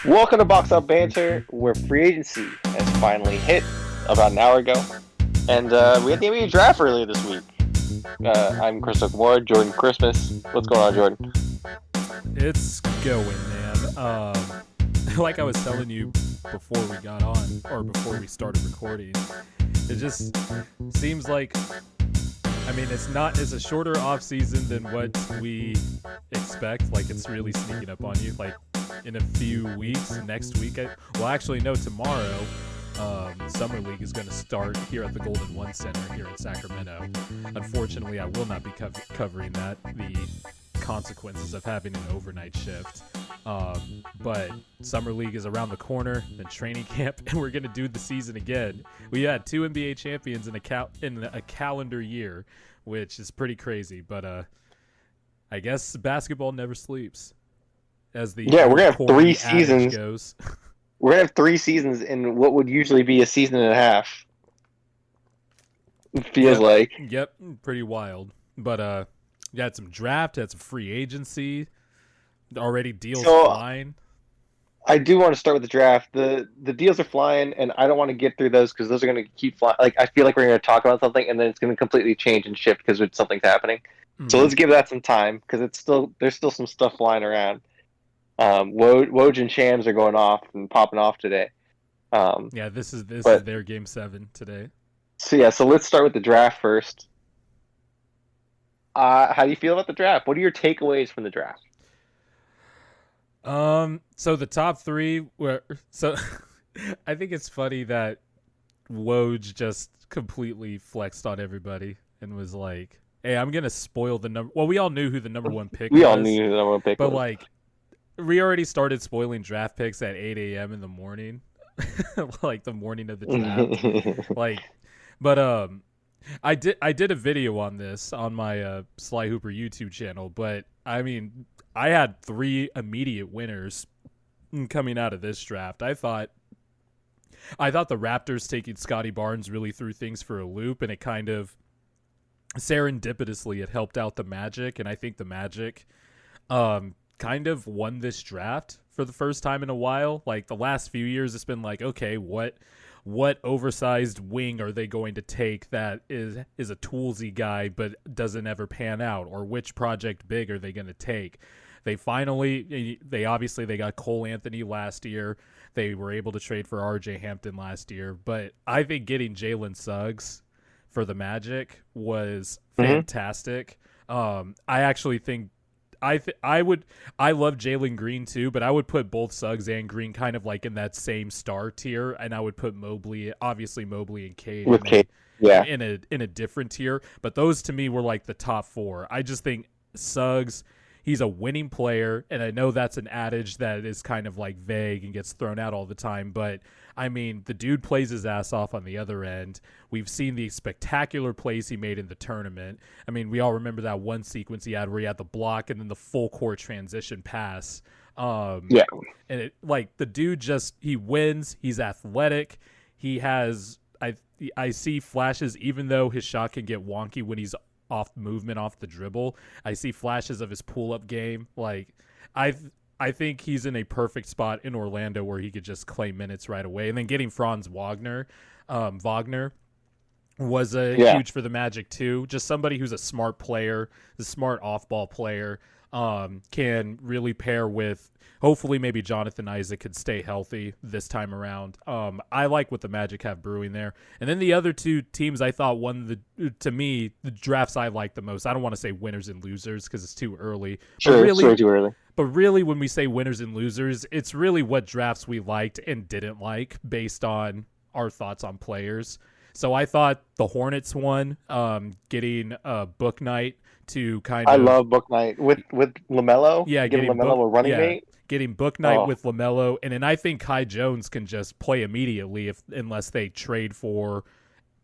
Welcome to Box Out Banter, where free agency has finally hit about an hour ago. And we had the NBA draft earlier this week. I'm Chris Okamura, Jordan Christmas. What's going on, Jordan? It's going, man. Like I was telling you before we got on, or before we started recording, it just seems like, I mean, it's a shorter off season than what we expect. Like, it's really sneaking up on you. Like, in a few weeks, next week, tomorrow, the Summer League is going to start here at the Golden One Center here in Sacramento. Unfortunately, I will not be covering that, the consequences of having an overnight shift. But Summer League is around the corner, then training camp, and we're going to do the season again. We had 2 NBA champions in a calendar year, which is pretty crazy. But I guess basketball never sleeps. As the we're gonna have 3 seasons. Goes. We're gonna have 3 seasons in what would usually be a season and a half. It feels like. Yep, pretty wild. But you had some draft, had some free agency, already deals flying. I do want to start with the draft. The deals are flying, and I don't want to get through those because those are going to keep flying. Like, I feel like we're going to talk about something, and then it's going to completely change and shift because something's happening. Mm-hmm. So let's give that some time because there's still some stuff flying around. Woj and Shams are going off and popping off today. This is their game 7 today. So let's start with the draft first. How do you feel about the draft? What are your takeaways from the draft? So the top 3 were I think it's funny that Woj just completely flexed on everybody and was like, "Hey, I'm gonna spoil the number." Well, we all knew who the number 1 pick was. We all knew who the number 1 pick was. But like, we already started spoiling draft picks at 8 a.m. in the morning, like the morning of the draft. I did a video on this on my SlyHooper YouTube channel, but I mean, I had 3 immediate winners coming out of this draft. I thought the Raptors taking Scotty Barnes really threw things for a loop, and it kind of serendipitously it helped out the Magic, and I think the Magic kind of won this draft for the first time in a while. Like, the last few years, it's been like, okay, what oversized wing are they going to take that is a toolsy guy but doesn't ever pan out, or which project big are they going to take? They obviously got Cole Anthony last year. They were able to trade for RJ Hampton last year, but I think getting Jalen Suggs for the Magic was fantastic. I actually think I love Jalen Green too, but I would put both Suggs and Green kind of like in that same star tier, and I would put Mobley and Cade in a different tier. But those to me were like the top 4. I just think Suggs, he's a winning player, and I know that's an adage that is kind of like vague and gets thrown out all the time, but I mean, the dude plays his ass off on the other end. We've seen the spectacular plays he made in the tournament. I mean, we all remember that one sequence he had where he had the block and then the full court transition pass. And it, like, the dude he wins. He's athletic. He has, I see flashes, even though his shot can get wonky when he's off the dribble. I see flashes of his pull-up game. Like, I think he's in a perfect spot in Orlando where he could just claim minutes right away. And then getting Franz Wagner was huge for the Magic too. Just somebody who's a smart player, a smart off-ball player, can really pair with, hopefully maybe Jonathan Isaac could stay healthy this time around. I like what the Magic have brewing there. And then the other 2 teams I thought won the drafts I like the most. I don't want to say winners and losers because it's too early. Sure, it's way too early. But really, when we say winners and losers, it's really what drafts we liked and didn't like based on our thoughts on players. So I thought the Hornets won, getting Book Knight to kind of... I love Book Knight with LaMelo. Yeah, getting LaMelo a running mate. Getting Book Knight with LaMelo. And then I think Kai Jones can just play immediately unless they trade for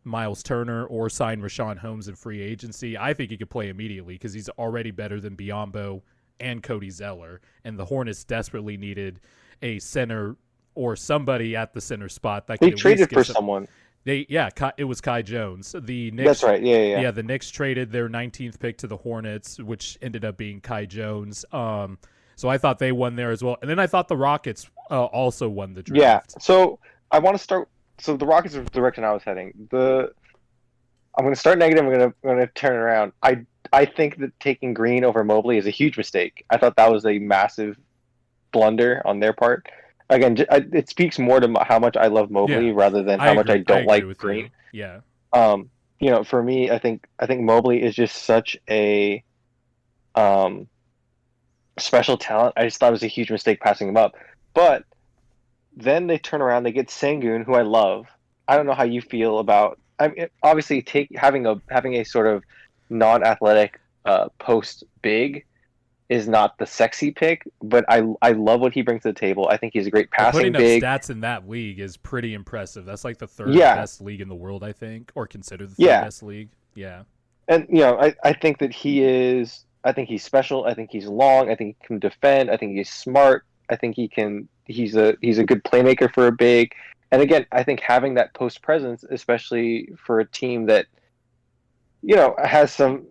Miles Turner or sign Rashawn Holmes in free agency. I think he could play immediately because he's already better than Biyombo and Cody Zeller, and the Hornets desperately needed a center or somebody at the center spot that they traded for someone. It was Kai Jones. The Knicks, That's right. Yeah. the Knicks traded their 19th pick to the Hornets, which ended up being Kai Jones. So I thought they won there as well, and then I thought the Rockets also won the draft. Yeah. So I want to start. So the Rockets are the direction I was heading. I'm going to start negative. I'm going to turn it around. I think that taking Green over Mobley is a huge mistake. I thought that was a massive blunder on their part. Again, it speaks more to how much I love Mobley rather than how much I don't like Green. You. Yeah. For me, I think Mobley is just such a special talent. I just thought it was a huge mistake passing him up. But then they turn around, they get Sengun, who I love. I don't know how you feel about. I mean, obviously, having a sort of non-athletic post big is not the sexy pick, but I love what he brings to the table. I think he's a great passing big. Putting up stats in that league is pretty impressive. That's like the third best league in the world, I think, or considered the third best league. Yeah. And I think that he is. I think he's special. I think he's long. I think he can defend. I think he's smart. I think he's a good playmaker for a big. And again, I think having that post presence, especially for a team that has some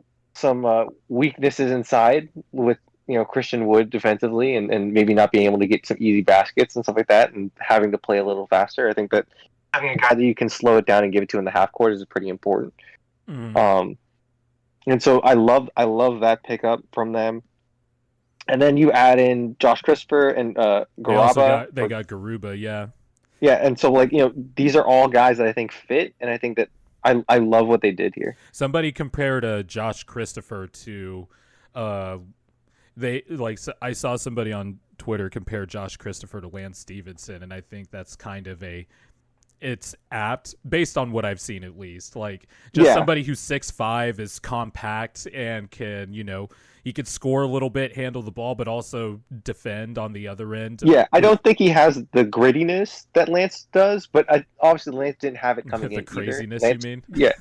weaknesses inside with Christian Wood defensively and maybe not being able to get some easy baskets and stuff like that, and having to play a little faster. I think that having a guy that you can slow it down and give it to in the half court is pretty important. Mm-hmm. And so I love that pickup from them. And then you add in Josh Christopher and Garaba. They got Garuba, yeah. Yeah, and so these are all guys that I think fit, and I think that I love what they did here. Somebody compared Josh Christopher to I saw somebody on Twitter compare Josh Christopher to Lance Stevenson, and I think that's kind of it's apt based on what I've seen, at least. Like, just somebody who's 6'5", is compact and can, he could score a little bit, handle the ball, but also defend on the other end. Yeah, I don't think he has the grittiness that Lance does, but obviously Lance didn't have it coming in. The craziness, Lance, you mean? Yeah.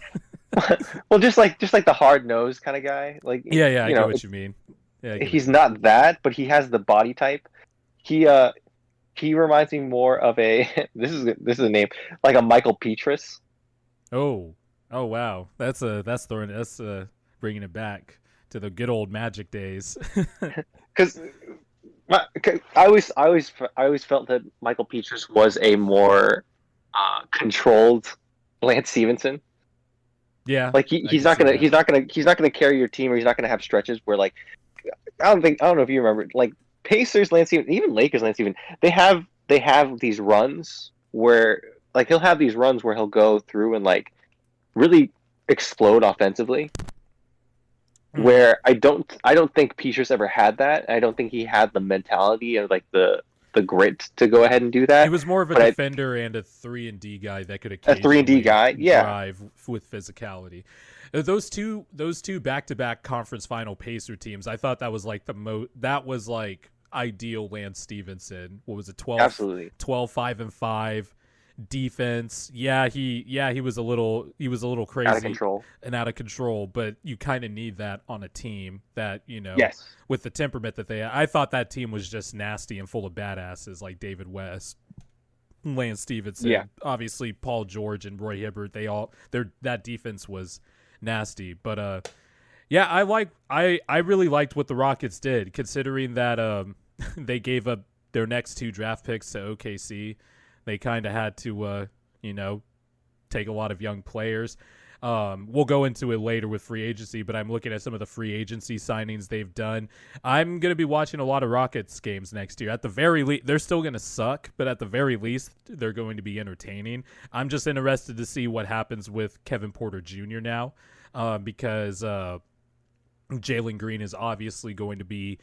Well, just like the hard nosed kind of guy. Like, yeah, I get what you mean. Yeah, he's not that, but he has the body type. He reminds me more of a this is a name, like a Michael Petrus. Oh wow, that's bringing it back to the good old Magic days. Because I always felt that Michael Petrus was a more controlled Lance Stevenson. Yeah, like he's not gonna carry your team, or he's not gonna have stretches where, like, I don't know if you remember, like, Pacers Lance Stevenson, even Lakers Lance Stevenson, they have these runs where, like, he'll have these runs where he'll go through and, like, really explode offensively. Where I don't think Petrus ever had that. I don't think he had the mentality or, like, the grit to go ahead and do that. He was more of a defender and a 3-and-D guy that could occasionally drive with physicality. Those two back-to-back conference final Pacer teams, I thought that was like ideal Lance Stevenson. What was it? 12 Absolutely. 5-5 defense. Yeah, he was a little crazy, out of control, but you kind of need that on a team that, with the temperament that they had. I thought that team was just nasty and full of badasses, like David West, Lance Stevenson, obviously Paul George and Roy Hibbert. That defense was nasty, but I really liked what the Rockets did, considering that they gave up their next 2 draft picks to OKC. They kind of had to take a lot of young players. We'll go into it later with free agency, but I'm looking at some of the free agency signings they've done. I'm going to be watching a lot of Rockets games next year. At the very least, they're still going to suck, but at the very least, they're going to be entertaining. I'm just interested to see what happens with Kevin Porter Jr. now, because Jalen Green is obviously going to be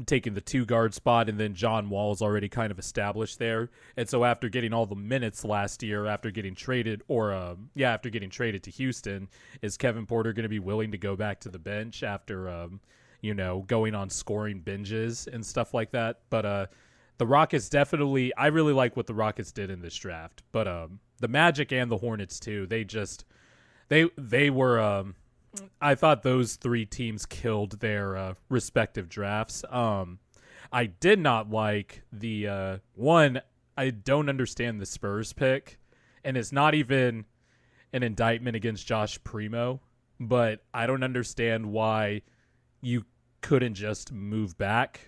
taking the 2-guard spot, and then John Wall's already kind of established there. And so after getting all the minutes last year, after getting traded to Houston, is Kevin Porter going to be willing to go back to the bench after going on scoring binges and stuff like that? But the Rockets definitely, I really like what the Rockets did in this draft. But the Magic and the Hornets too, they were I thought those 3 teams killed their respective drafts. I did not like the one. I don't understand the Spurs pick, and it's not even an indictment against Josh Primo, but I don't understand why you couldn't just move back,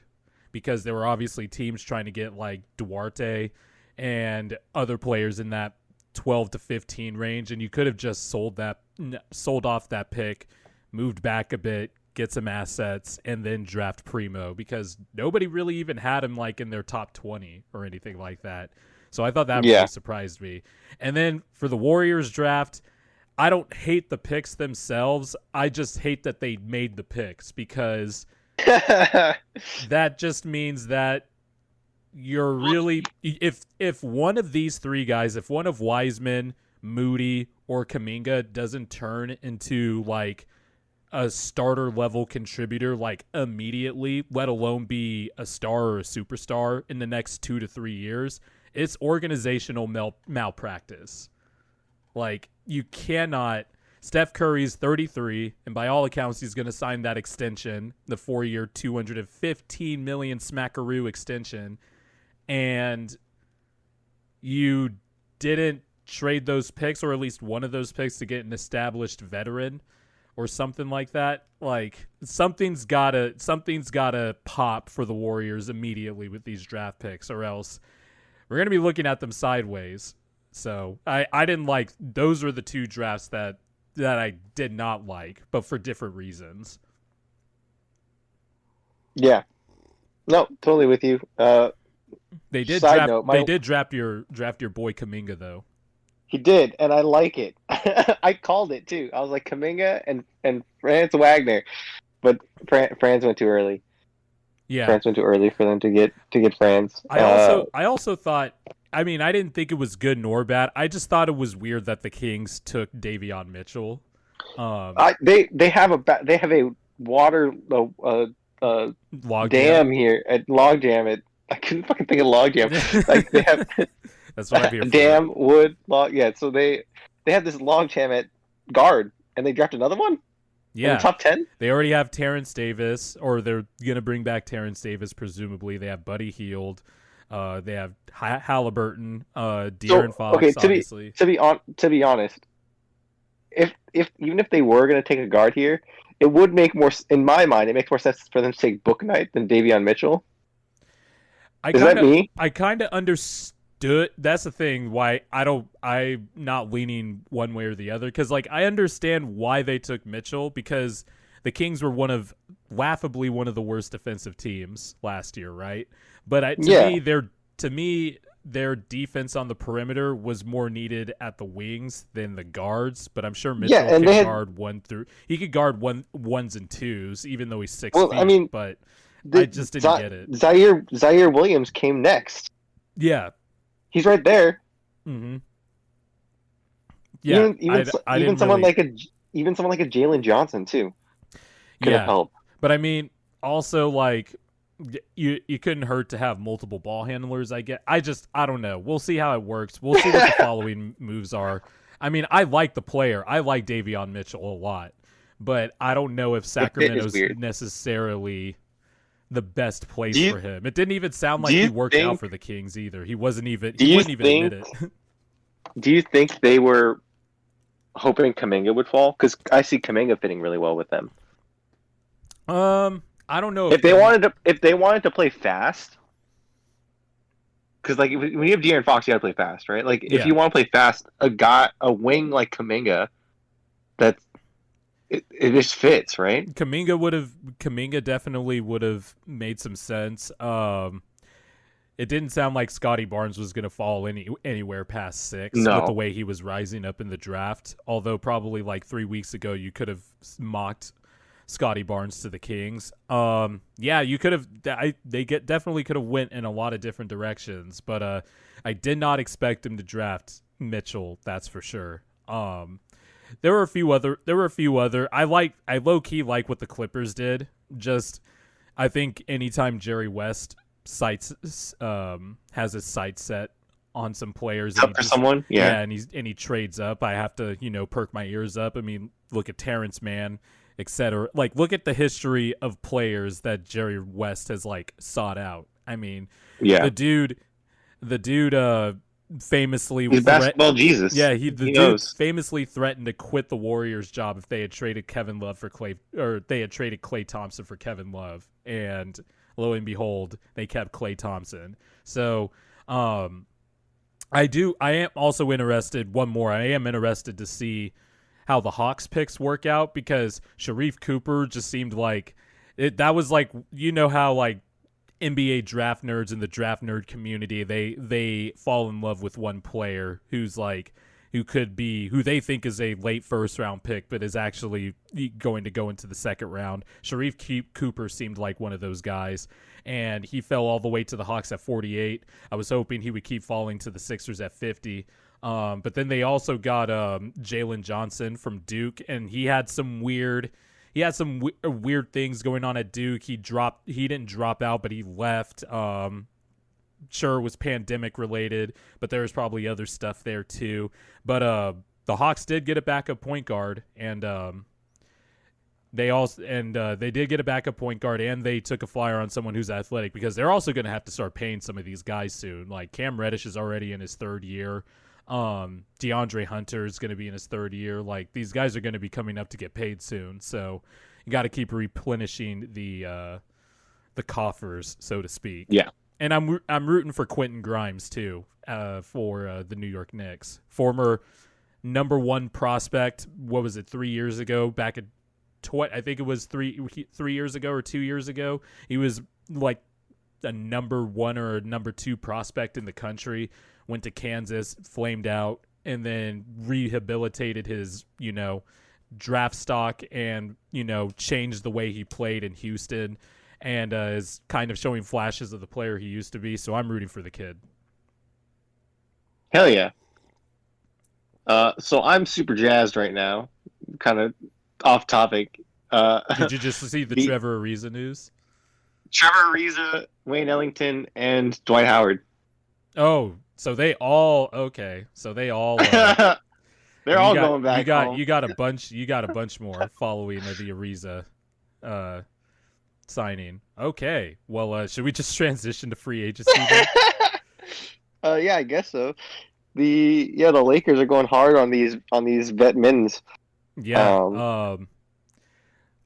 because there were obviously teams trying to get like Duarte and other players in that 12 to 15 range, and you could have just sold off that pick, moved back a bit, get some assets, and then draft Primo, because nobody really even had him like in their top 20 or anything like that. So I thought that really surprised me. And then for the Warriors draft, I don't hate the picks themselves. I just hate that they made the picks, because that just means that you're really, if one of these three guys, if one of Wiseman, Moody, or Kuminga doesn't turn into like a starter level contributor like immediately, let alone be a star or a superstar in the next 2 to 3 years, it's organizational malpractice. Like, you cannot. Steph Curry's 33, and by all accounts, he's going to sign that extension, the 4-year, $215 million smackaroo extension, and you didn't trade those picks, or at least one of those picks, to get an established veteran or something like that. Like, something's gotta pop for the Warriors immediately with these draft picks, or else we're going to be looking at them sideways. So I didn't like, those were the two drafts that I did not like, but for different reasons. Yeah. No, totally with you. They did draft your boy Kuminga though. He did, and I like it. I called it too. I was like Kuminga and Franz Wagner, but Franz went too early. Yeah, France went too early for them to get Franz. I also thought. I mean, I didn't think it was good nor bad. I just thought it was weird that the Kings took Davion Mitchell. They have a water log dam here at log jam. I couldn't fucking think of log jam. Like they have. That's what I'm here for. Dam, wood, log. Yeah, so they have this log jam at guard, and they draft another one. Yeah, in the top 10. They already have Terrence Davis, or they're gonna bring back Terrence Davis presumably. They have Buddy Hield. They have Halliburton, De'Aaron Fox. Okay, obviously. To be honest, if even if they were gonna take a guard here, it would make more, in my mind, it makes more sense for them to take Book Knight than Davion Mitchell. Is that me? I kind of understood. That's the thing why I'm not leaning one way or the other, because like I understand why they took Mitchell, because the Kings were laughably one of the worst defensive teams last year, right? But to me their defense on the perimeter was more needed at the wings than the guards. But I'm sure Mitchell could guard ones and twos, even though he's 6 feet. I mean, but I just didn't get it. Zaire Williams came next. Yeah. He's right there. Mm-hmm. Yeah, even someone like a Jalen Johnson too could have helped. But I mean, also like you couldn't hurt to have multiple ball handlers. I don't know. We'll see how it works. We'll see what the following moves are. I mean, I like the player. I like Davion Mitchell a lot, but I don't know if Sacramento's necessarily the best place for him. It didn't even sound like he worked out for the Kings either. He wouldn't even admit it. Do you think they were hoping Kuminga would fall? Because I see Kuminga fitting really well with them. I don't know if they wanted to play fast. Because like when you have De'Aaron Fox, you got to play fast, right? Like if you want to play fast, a wing like Kuminga, it just fits, right? Kuminga definitely would have made some sense. It didn't sound like Scotty Barnes was going to fall anywhere past 6 with the way he was rising up in the draft. Although probably like 3 weeks ago you could have mocked Scotty Barnes to the Kings. You could have. Definitely could have went in a lot of different directions, but I did not expect him to draft Mitchell. That's for sure. There were a few other. I low key like what the Clippers did. Just I think anytime Jerry West has his sights set on some players for someone, and he trades up, I have to perk my ears up. I mean, look at Terrence Mann, etc. Like, look at the history of players that Jerry West has like sought out. I mean, the dude famously He's basketball Jesus. Yeah, the dude knows. famously threatened to quit the Warriors job if they had traded Kevin Love for they had traded Klay Thompson for Kevin Love, and lo and behold, they kept Klay Thompson. So, I am also interested. One more, I am interested to see how the Hawks picks work out, because Sharif Cooper just seemed like that was like, how like NBA draft nerds in the draft nerd community, they fall in love with one player who they think is a late first round pick, but is actually going to go into the second round. Sharif Cooper seemed like one of those guys, and he fell all the way to the Hawks at 48. I was hoping he would keep falling to the Sixers at 50. But then they also got Jalen Johnson from Duke, and he had some weird things going on at Duke. He didn't drop out, but he left. Sure, it was pandemic related, but there was probably other stuff there too. But the Hawks did get a backup point guard, and they did get a backup point guard, and they took a flyer on someone who's athletic, because they're also going to have to start paying some of these guys soon. Like Cam Reddish is already in his third year. DeAndre Hunter is going to be in his third year. Like, these guys are going to be coming up to get paid soon, so you got to keep replenishing the coffers, so to speak. Yeah. And I'm rooting for Quentin Grimes too, for the New York Knicks. Former number one prospect. What was it? 3 years ago, back at I think it was 3 years ago or 2 years ago. He was like a number one or a number two prospect in the country. Went to Kansas, flamed out, and then rehabilitated his, draft stock, and, changed the way he played in Houston, and is kind of showing flashes of the player he used to be. So I'm rooting for the kid. Hell yeah. So I'm super jazzed right now. Kind of off topic. Did you just see the Trevor Ariza news? Trevor Ariza, Wayne Ellington, and Dwight Howard. Oh, so they all they're all going back. You got a bunch more following the Ariza signing. Okay, well, should we just transition to free agency? Yeah, I guess so. The Lakers are going hard on these vet mins. Yeah.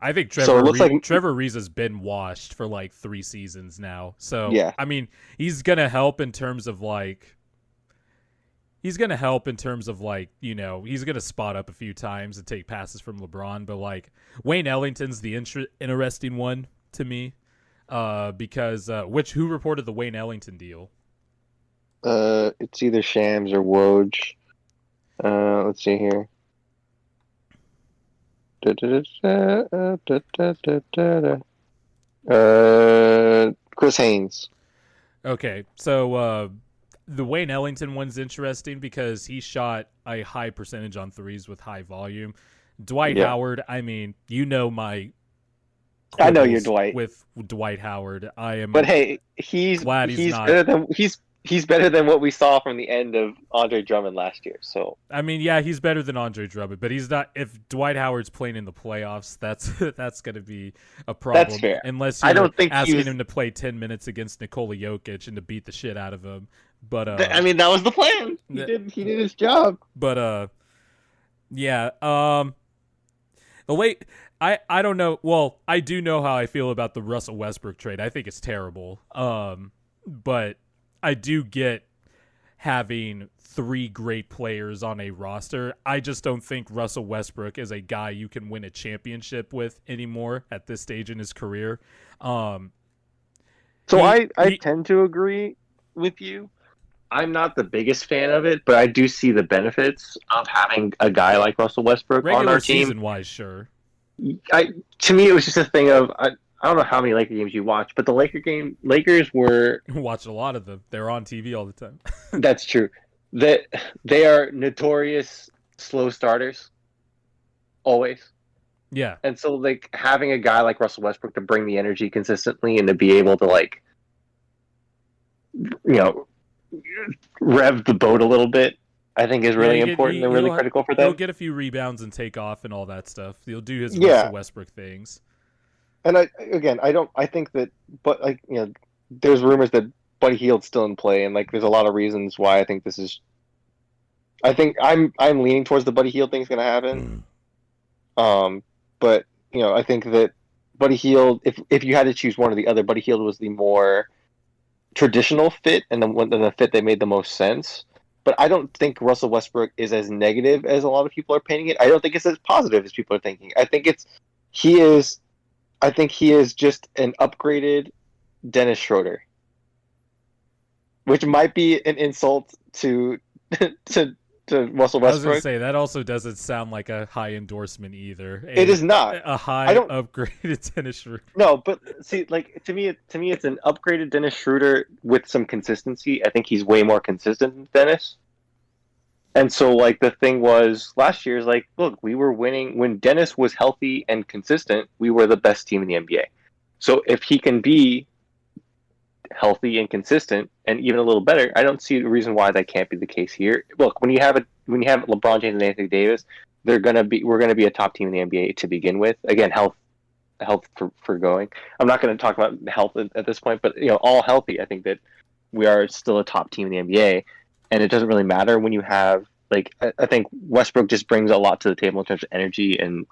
I think Trevor Ariza's been washed for like 3 seasons now. So yeah. I mean, he's gonna help in terms of like. He's going to help in terms of like, he's going to spot up a few times and take passes from LeBron. But like Wayne Ellington's the interesting one to me, because who reported the Wayne Ellington deal? It's either Shams or Woj. Let's see here. Chris Haynes. Okay, so the Wayne Ellington one's interesting because he shot a high percentage on threes with high volume. Dwight Howard, I mean, my I know you're Dwight. With Dwight Howard, I am. But hey, he's not better than he's better than what we saw from the end of Andre Drummond last year. So I mean, yeah, he's better than Andre Drummond, but he's not. If Dwight Howard's playing in the playoffs, that's going to be a problem. That's fair. Unless you're asking him to play 10 minutes against Nikola Jokic and to beat the shit out of him. But I mean, that was the plan. He did his job. But yeah. The late. I don't know. Well, I do know how I feel about the Russell Westbrook trade. I think it's terrible. But I do get having 3 great players on a roster. I just don't think Russell Westbrook is a guy you can win a championship with anymore at this stage in his career. I tend to agree with you. I'm not the biggest fan of it, but I do see the benefits of having a guy like Russell Westbrook on our team. Season-wise, sure. To me, it was just a thing of I don't know how many Laker games you watch, but the Lakers were watched a lot of them. They're on TV all the time. That's true. That they are notorious slow starters, always. Yeah, and so like having a guy like Russell Westbrook to bring the energy consistently and to be able to like, rev the boat a little bit, I think is really important and really critical for them. He'll get a few rebounds and take off and all that stuff. He'll do his Russell Westbrook things. And I think that, but like, there's rumors that Buddy Hield's still in play, and like there's a lot of reasons why I think this is. I think I'm leaning towards the Buddy Hield thing's going to happen. But I think that Buddy Hield, if you had to choose one or the other, Buddy Hield was the more traditional fit and the fit that made the most sense. But I don't think Russell Westbrook is as negative as a lot of people are painting it. I don't think it's as positive as people are thinking. I think he is just an upgraded Dennis Schroeder, which might be an insult to to Russell Westbrook. I was going to say, that also doesn't sound like a high endorsement either. It is not a high upgraded Dennis Schroeder. No, but see, like to me, it's an upgraded Dennis Schroeder with some consistency. I think he's way more consistent than Dennis. And so, like, the thing was last year is like, look, we were winning when Dennis was healthy and consistent. We were the best team in the NBA. So if he can be healthy and consistent and even a little better, I don't see the reason why that can't be the case here. Look, when you have LeBron James and Anthony Davis, we're gonna be a top team in the NBA to begin with. Again, health for going. I'm not going to talk about health at this point, but all healthy, I think that we are still a top team in the NBA, and it doesn't really matter when you have like I think Westbrook just brings a lot to the table in terms of energy and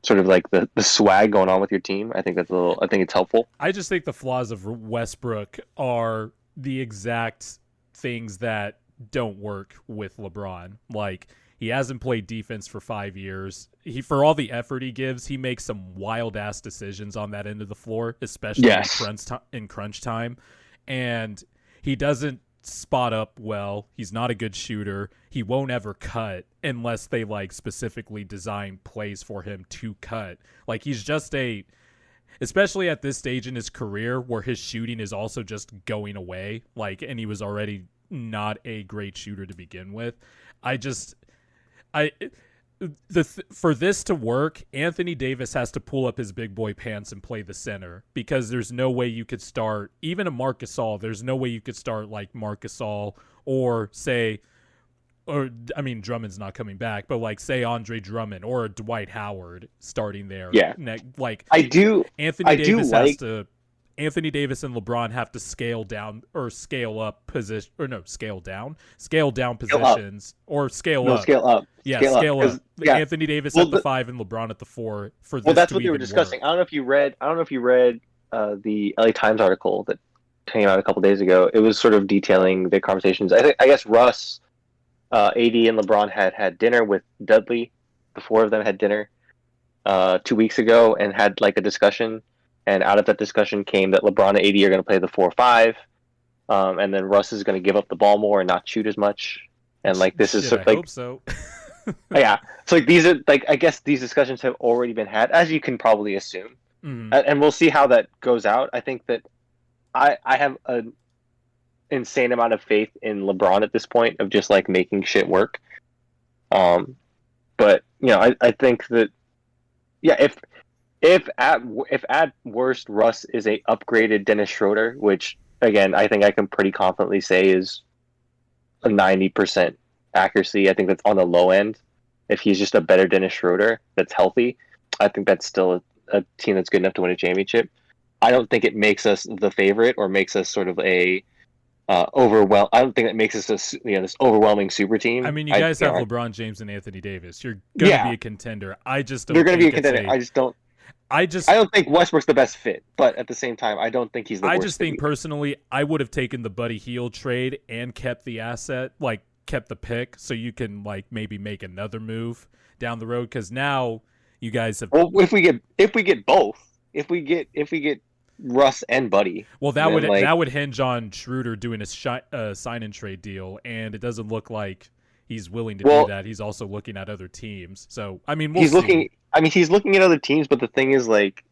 sort of like the swag going on with your team. I think I think it's helpful. I just think the flaws of Westbrook are the exact things that don't work with LeBron. Like, he hasn't played defense for 5 years. For all the effort he gives, he makes some wild ass decisions on that end of the floor, especially in crunch time. And he doesn't spot up well. He's not a good shooter. He won't ever cut unless they like specifically design plays for him to cut. Like, he's just especially at this stage in his career where his shooting is also just going away. Like, and he was already not a great shooter to begin with. For this to work, Anthony Davis has to pull up his big boy pants and play the center, because there's no way you could start even a Marc Gasol. There's no way you could start like Marc Gasol Drummond's not coming back, but like say Andre Drummond or a Dwight Howard starting there. Yeah, Anthony Davis and LeBron have to scale down or scale up position, or no, scale down positions, or scale up. Scale up. Yeah, scale up. Yeah. Anthony Davis at the 5 and LeBron at the 4 for this. Well, that's what they were discussing. Work. I don't know if you read the LA Times article that came out a couple days ago. It was sort of detailing the conversations. I guess Russ, AD, and LeBron had dinner with Dudley. The 4 of them had dinner 2 weeks ago and had like a discussion. And out of that discussion came that LeBron and AD are going to play the 4-5, and then Russ is going to give up the ball more and not shoot as much. And like this is sort of like, hope so. Yeah, so like these are like, I guess these discussions have already been had, as you can probably assume, and we'll see how that goes out. I think that I have an insane amount of faith in LeBron at this point of just like making shit work. But I think that if at worst Russ is a upgraded Dennis Schroeder, which again I think I can pretty confidently say is a 90% accuracy. I think that's on the low end. If he's just a better Dennis Schroeder that's healthy, I think that's still a team that's good enough to win a championship. I don't think it makes us the favorite or makes us sort of a I don't think that makes us this overwhelming super team. I mean, you guys have LeBron James and Anthony Davis. You're gonna be a contender. I just don't. They're gonna be a contender. I don't think Westbrook's the best fit, but at the same time, I don't think he's the worst. I just think personally, I would have taken the Buddy Hield trade and kept the asset, like kept the pick, so you can like maybe make another move down the road. Because now you guys have. Well, if we get both, if we get Russ and Buddy, well, that would hinge on Schroeder doing a sign and trade deal, and it doesn't look like he's willing to do that. He's also looking at other teams. So I mean, he's looking at other teams, but the thing is, like,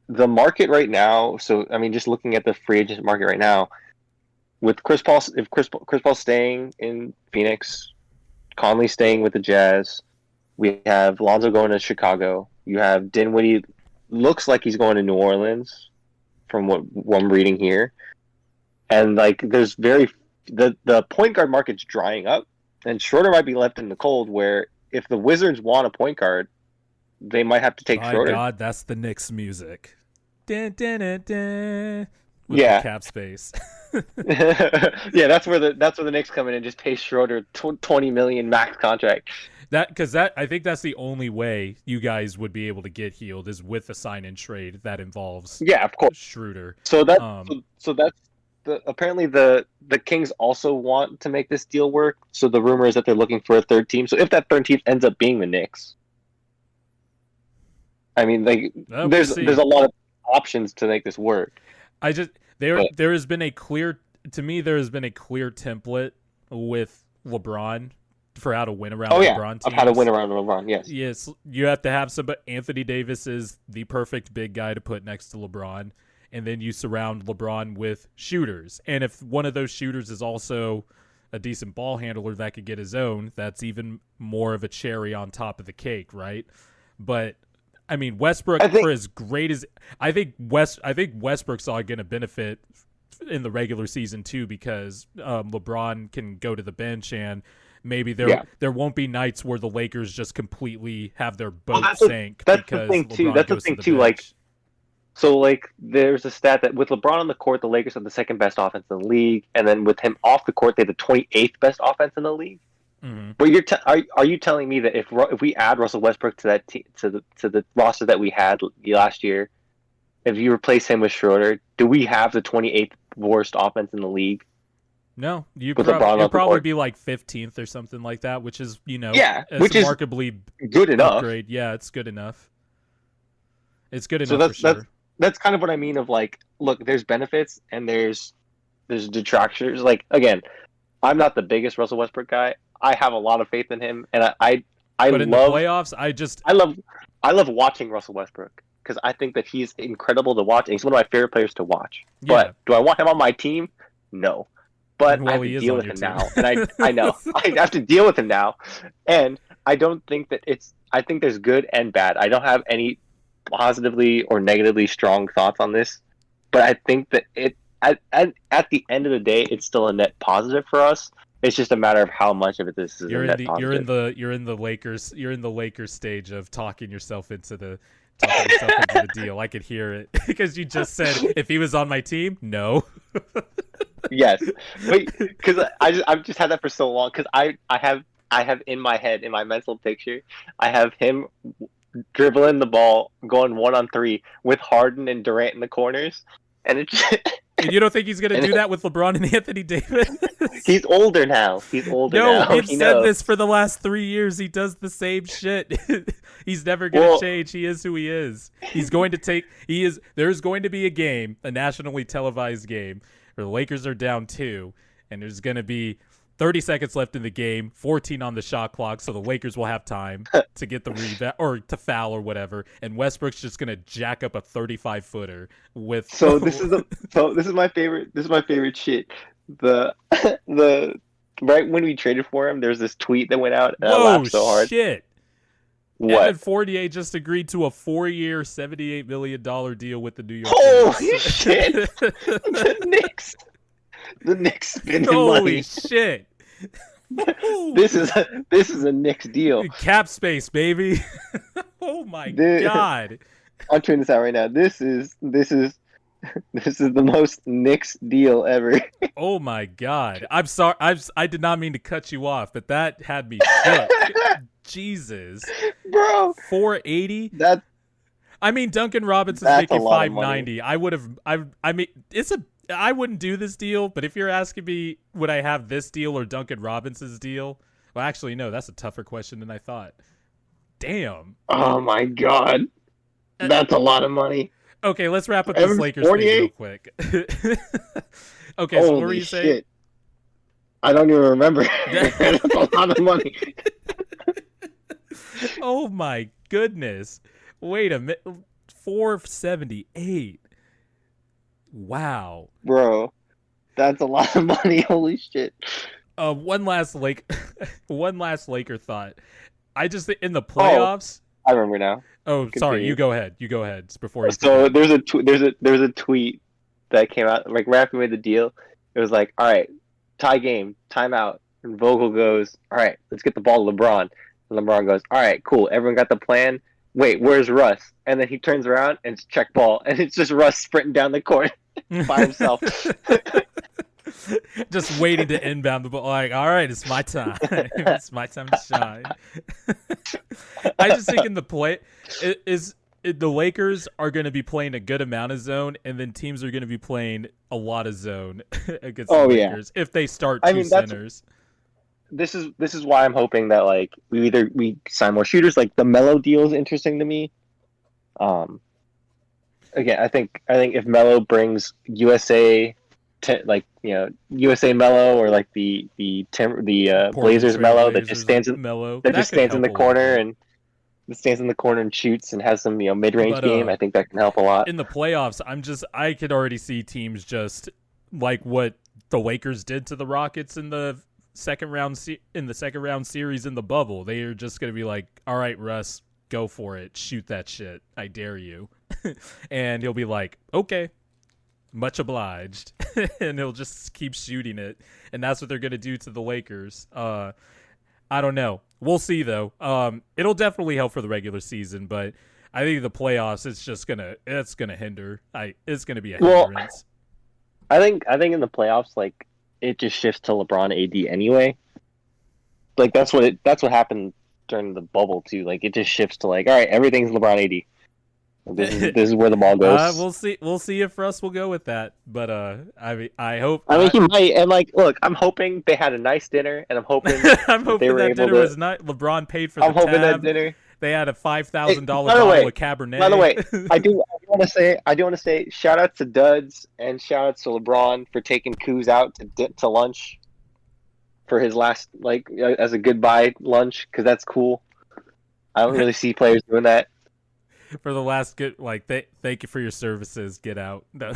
the market right now. So I mean, just looking at the free agent market right now, with Chris Paul, if Chris Paul's staying in Phoenix, Conley staying with the Jazz, we have Lonzo going to Chicago. You have Dinwiddie, looks like he's going to New Orleans, from what I'm reading here, and like there's the point guard market's drying up, and Schroeder might be left in the cold. Where if the Wizards want a point guard, they might have to take Schroeder. My God, that's the Knicks music. Dun, dun, dun, dun. with the Yeah. cap space. Yeah, that's where the Knicks come in and just pay Schroeder $20 million max contract. I think that's the only way you guys would be able to get healed is with a sign and trade that involves Yeah, of course. Schroeder. So that's apparently the Kings also want to make this deal work. So the rumor is that they're looking for a third team. So if that third team ends up being the Knicks, I mean, like there's a lot of options to make this work. There has been a clear template with LeBron for how to win around LeBron teams. Of how to win around LeBron, yes. Yes, you have to have somebody. Anthony Davis is the perfect big guy to put next to LeBron, and then you surround LeBron with shooters. And if one of those shooters is also a decent ball handler that could get his own, that's even more of a cherry on top of the cake, right? But I mean, Westbrook, for as great as I think Westbrook's all going to benefit in the regular season too, because LeBron can go to the bench and maybe there won't be nights where the Lakers just completely have their boat sink. That's the thing too. That's the thing too. Like, there's a stat that with LeBron on the court, the Lakers have the second best offense in the league, and then with him off the court, they have the 28th best offense in the league. Mm-hmm. But are you telling me that if we add Russell Westbrook to that to the roster that we had last year, if you replace him with Schroeder, do we have the 28th worst offense in the league? No, you'd probably be like 15th or something like that, which is which is remarkably good enough. Upgrade. Yeah, it's good enough. It's good enough for sure. That's kind of what I mean. Of like, look, there's benefits and there's detractors. Like, again, I'm not the biggest Russell Westbrook guy. I have a lot of faith in him, and I but in love the playoffs. I love watching Russell Westbrook because I think that he's incredible to watch. And he's one of my favorite players to watch. Yeah. But do I want him on my team? No. But I have to deal with him now, and I know I have to deal with him now, and I don't think that I think there's good and bad. I don't have any positively or negatively strong thoughts on this, but I think that at the end of the day, it's still a net positive for us. It's just a matter of how much of it this is. You're in the Lakers stage of talking yourself into the deal. I could hear it because you just said if he was on my team, no. Yes, because I've just had that for so long. Because I have in my head, in my mental picture, I have him dribbling the ball, going 1-on-3 with Harden and Durant in the corners, and it. And you don't think he's going to do that with LeBron and Anthony Davis? He's older now. No, he's said this for the last 3 years. He does the same shit. He's never going to change. He is who he is. There's going to be a game, a nationally televised game, where the Lakers are down 2, and there's going to be 30 seconds left in the game, 14 on the shot clock, so the Lakers will have time to get the rebound or to foul or whatever, and Westbrook's just gonna jack up a 35-footer with. This is my favorite shit. The right when we traded for him, there's this tweet that went out, and I laughed so hard. Shit! What? Evan Fournier just agreed to a 4-year, $78 million deal with the New York Knicks. Holy shit! The Knicks spending Holy money. Shit! This is a Knicks deal. Cap space, baby. Oh my god! I'll turn this out right now. This is the most Knicks deal ever. Oh my god! I'm sorry. I did not mean to cut you off, but that had me shook. Jesus, bro. 480. I mean, Duncan Robinson's making $590. I would have. I mean, I wouldn't do this deal, but if you're asking me, would I have this deal or Duncan Robinson's deal? Well, actually, no. That's a tougher question than I thought. Damn. Oh my god, that's a lot of money. Okay, let's wrap up this Lakers thing real quick. Okay, so what were you saying? I don't even remember. That's a lot of money. Oh my goodness! Wait a minute, 478. Wow, bro, that's a lot of money. Holy shit! One last Laker thought. I just in the playoffs. I remember now. Oh, continue. Sorry. You go ahead. It's before. So there's a tweet that came out like right after we made the deal. It was like, all right, tie game, timeout, and Vogel goes, all right, let's get the ball to LeBron. And LeBron goes, all right, cool, everyone got the plan. Wait, where's Russ? And then he turns around and it's check ball, and it's just Russ sprinting down the court. by himself. Just waiting to inbound the ball. Like, all right, it's my time. It's my time to shine. I just think in the play the Lakers are going to be playing a good amount of zone, and then teams are going to be playing a lot of zone against the Lakers if they start two centers. This is why I'm hoping that like we sign more shooters. Like the Melo deal is interesting to me. Again, I think if Melo brings USA, USA Melo or like the Blazers Melo that just stands in the corner and shoots and has some mid-range game. I think that can help a lot in the playoffs. I could already see teams just like what the Lakers did to the Rockets in the second round series in the bubble. They are just going to be like, all right, Russ, go for it, shoot that shit, I dare you. And he'll be like, okay, much obliged. And he'll just keep shooting it, and that's what they're going to do to the Lakers. I don't know, we'll see though. It'll definitely help for the regular season, but I think the playoffs it's gonna hinder. It's gonna be a hindrance. I think in the playoffs, like, it just shifts to LeBron AD anyway. Like that's what happened during the bubble too. Like it just shifts to like, all right, everything's LeBron AD. This is where the ball goes. We'll see if Russ will go with that. But I hope. I mean, he might. And like, look, I'm hoping they had a nice dinner, and I'm hoping that dinner was not. LeBron paid for the tab. I'm hoping that dinner. They had a $5,000 bottle of Cabernet. By the way, I do want to say shout out to Duds and shout out to LeBron for taking Kuz out to lunch for his last as a goodbye lunch, because that's cool. I don't really see players doing that. For the last good, thank you for your services. Get out. No.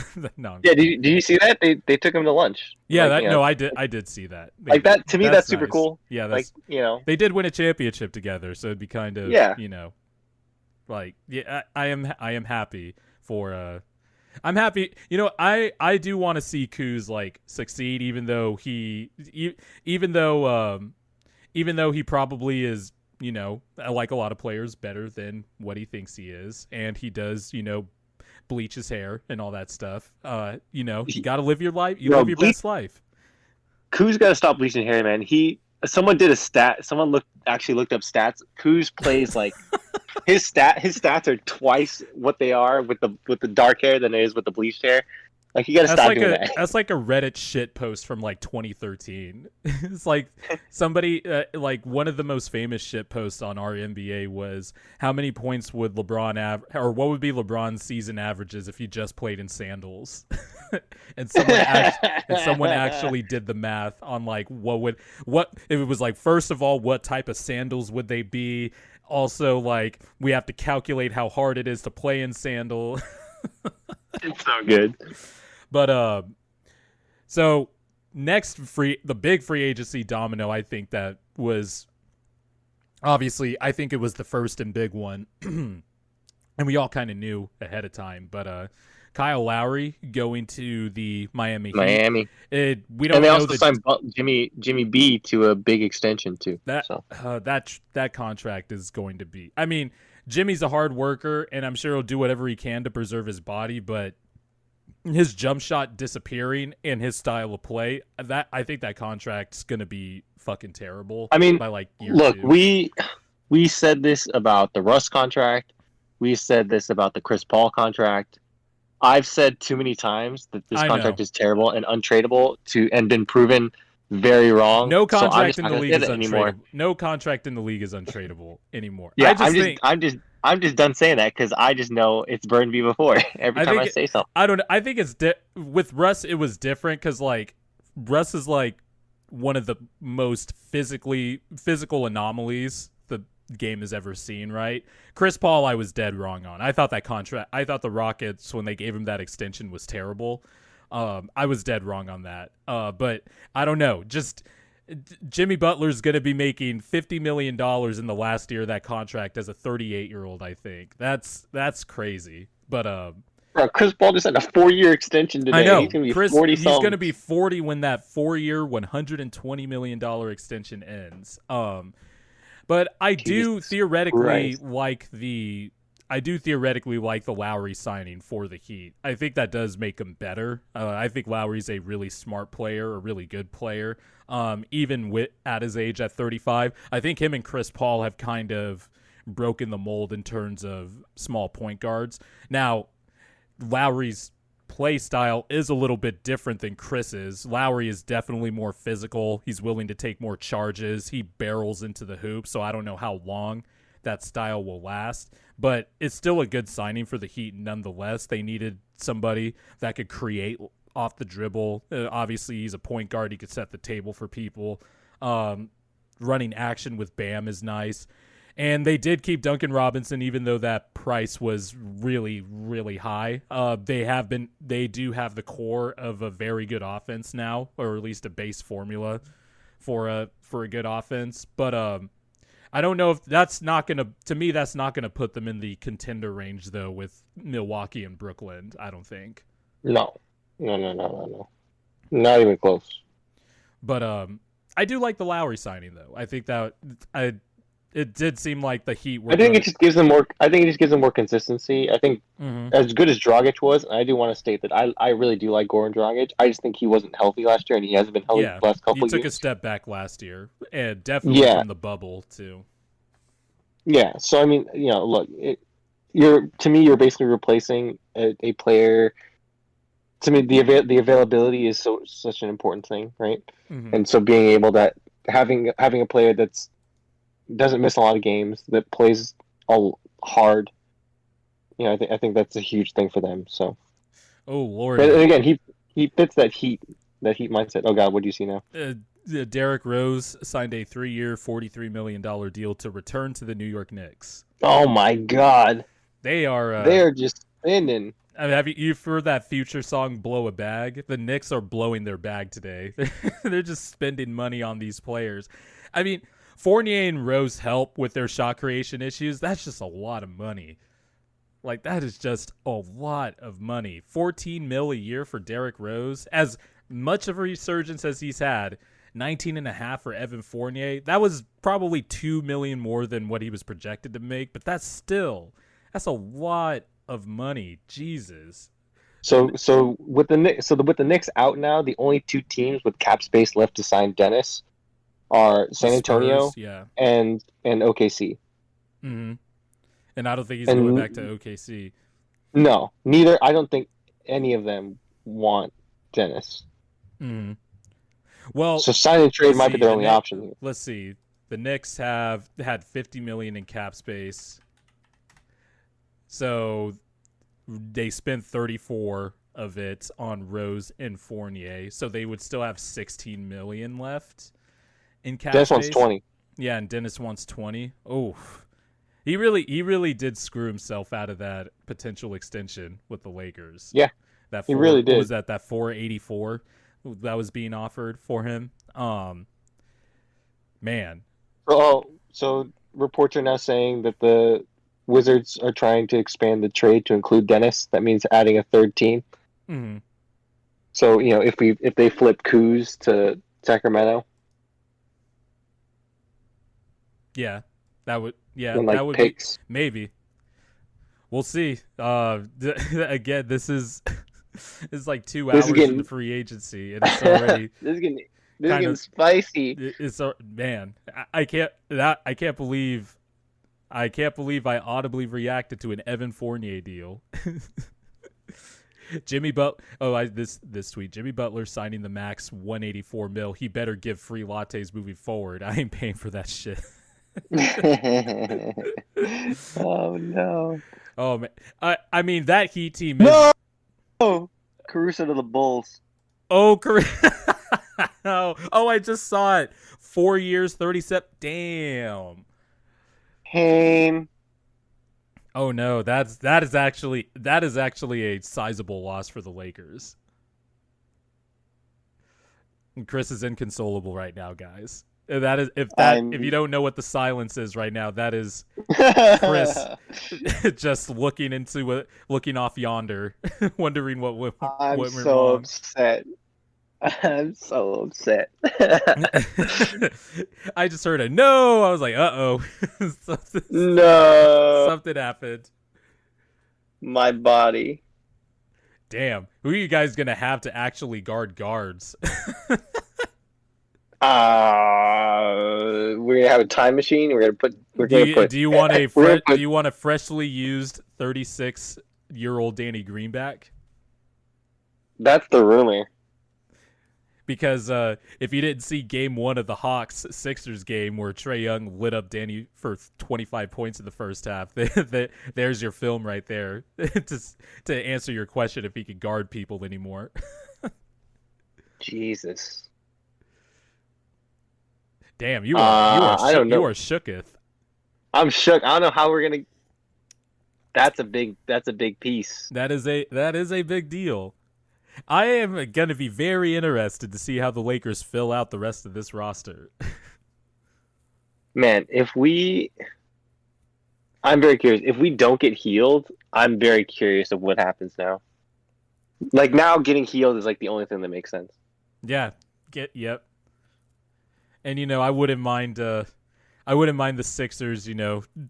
Yeah, did you see that? They took him to lunch. Yeah, I did see that. That to me, that's super cool. Yeah, that's, they did win a championship together, so it'd be kind of I am happy for. I'm happy. I do want to see Kuz succeed, even though he probably is. Like a lot of players, better than what he thinks he is. And he does, bleach his hair and all that stuff. You got to live your life. You live your best life. Kuz got to stop bleaching hair, man. Someone did a stat. Someone looked up stats. Kuz plays his stats are twice what they are with the dark hair than it is with the bleached hair. Like, you gotta stop doing that. That's like a Reddit shit post from 2013. It's like somebody one of the most famous shit posts on our NBA was how many points would LeBron or what would be LeBron's season averages if he just played in sandals. And someone actually did the math on what if it was first of all, what type of sandals would they be? Also, we have to calculate how hard it is to play in sandal. It's so good. But so next the big free agency domino, I think that was obviously, I think it was the first and big one, and we all kind of knew ahead of time. But Kyle Lowry going to the Miami Heat. We don't. And they know also signed Jimmy B to a big extension too. That contract is going to be. I mean, Jimmy's a hard worker, and I'm sure he'll do whatever he can to preserve his body, but his jump shot disappearing and his style of play, I think that contract's gonna be fucking terrible. I mean, by year look, 2. we said this about the Russ contract. We said this about the Chris Paul contract. I've said too many times that this contract is terrible and untradeable and been proven very wrong. No contract in the league is untradeable. No contract in the league is untradeable anymore. Yeah, I'm just done saying that because I just know it's burned me before. Every time I say something, I think it's with Russ. It was different because Russ is one of the most physical anomalies the game has ever seen. Right? Chris Paul, I was dead wrong on. I thought the Rockets, when they gave him that extension, was terrible. I was dead wrong on that. But I don't know. Just Jimmy Butler's going to be making $50 million in the last year of that contract as a 38-year-old, I think. That's crazy. But Chris Paul just had a 4-year extension today. I know. He's going to be 40 He's going to be 40 when that 4-year, $120 million extension ends. But I do theoretically like theoretically like the Lowry signing for the Heat. I think that does make him better. I think Lowry's a really smart player, a really good player. Even at his age at 35, I think him and Chris Paul have kind of broken the mold in terms of small point guards. Now, Lowry's play style is a little bit different than Chris's. Lowry is definitely more physical. He's willing to take more charges. He barrels into the hoop, so I don't know how long that style will last. But it's still a good signing for the Heat nonetheless. They needed somebody that could create off the dribble. Obviously, he's a point guard. He could set the table for people. Running action with Bam is nice. And they did keep Duncan Robinson, even though that price was really, really high. They do have the core of a very good offense now, or at least a base formula for a good offense. But I don't know if that's not gonna put them in the contender range though with Milwaukee and Brooklyn. I don't think. No, not even close. But I do like the Lowry signing though. I think that it did seem like the Heat were. It just gives them more. I think it just gives them more consistency. I think as good as Dragic was, and I do want to state that I really do like Goran Dragic. I just think he wasn't healthy last year, and he hasn't been healthy the last couple of years. He took a step back last year, and definitely from the bubble too. Yeah. So I mean, look, you're basically replacing a player. To me, the availability is such an important thing, right? Mm-hmm. And so being able that having a player that's doesn't miss a lot of games, that plays all hard. I think that's a huge thing for them. So, oh Lord! But again, he fits that Heat mindset. Oh God, what do you see now? Derrick Rose signed a 3-year, $43 million deal to return to the New York Knicks. Oh my God, they are just spending. I mean, have you heard that Future song "Blow a Bag"? The Knicks are blowing their bag today. They're just spending money on these players. I mean, Fournier and Rose help with their shot creation issues. That's just a lot of money. Like, that is just a lot of money. $14 million a year for Derrick Rose. As much of a resurgence as he's had, $19.5 for Evan Fournier. That was probably $2 million more than what he was projected to make, but that's a lot of money. Jesus. So with the Knicks out now, the only two teams with cap space left to sign Dennis are San Antonio Spurs, and OKC. Mm-hmm. And I don't think he's going back to OKC. No, neither. I don't think any of them want Dennis. Mm-hmm. Well, so sign and trade might be their only option here. Let's see. The Knicks have had $50 million in cap space. So they spent 34 of it on Rose and Fournier. So they would still have $16 million left in cap Dennis space. wants 20. Yeah, and Dennis wants 20. Oh, he really did screw himself out of that potential extension with the Lakers. Yeah, he really did. What was that 484 that was being offered for him? Man. So reports are now saying that the Wizards are trying to expand the trade to include Dennis. That means adding a third team. Mm-hmm. So if they flip Kuz to Sacramento. Yeah, that would. Yeah, and that would picks. Be maybe. We'll see. Again, this is it's like 2 hours into free agency, and it's already this is getting spicy. It's man, I can't believe I audibly reacted to an Evan Fournier deal. Jimmy Butler. Oh, this tweet. Jimmy Butler signing the max $184 million. He better give free lattes moving forward. I ain't paying for that shit. Oh no! Oh man! I mean that Heat team. No, Caruso to the Bulls. Oh, oh! I just saw it. 4 years, 37. Damn. Pain. Oh no! That is actually a sizable loss for the Lakers. And Chris is inconsolable right now, guys. That is if you don't know what the silence is right now, that is Chris just looking off yonder, wondering what went wrong. Upset. I'm so upset. I just heard a no. I was like, uh-oh. No. Something happened. My body. Damn, who are you guys gonna have to actually guard guards? We're gonna have a time machine. Do you want a we're gonna put freshly used 36-year-old Danny Greenback? that's the rumor. Because if you didn't see Game 1 of the Hawks Sixers game where Trae Young lit up Danny for 25 points in the first half, there's your film right there to answer your question if he could guard people anymore. Jesus. Damn, I don't know. you are shooketh. I'm shook. I don't know how we're gonna. That's a big piece. That is a big deal. I am gonna be very interested to see how the Lakers fill out the rest of this roster. Man, I'm very curious. If we don't get healed, I'm very curious of what happens now. Like now, getting healed is like the only thing that makes sense. Yeah, yep. And I wouldn't mind the Sixers,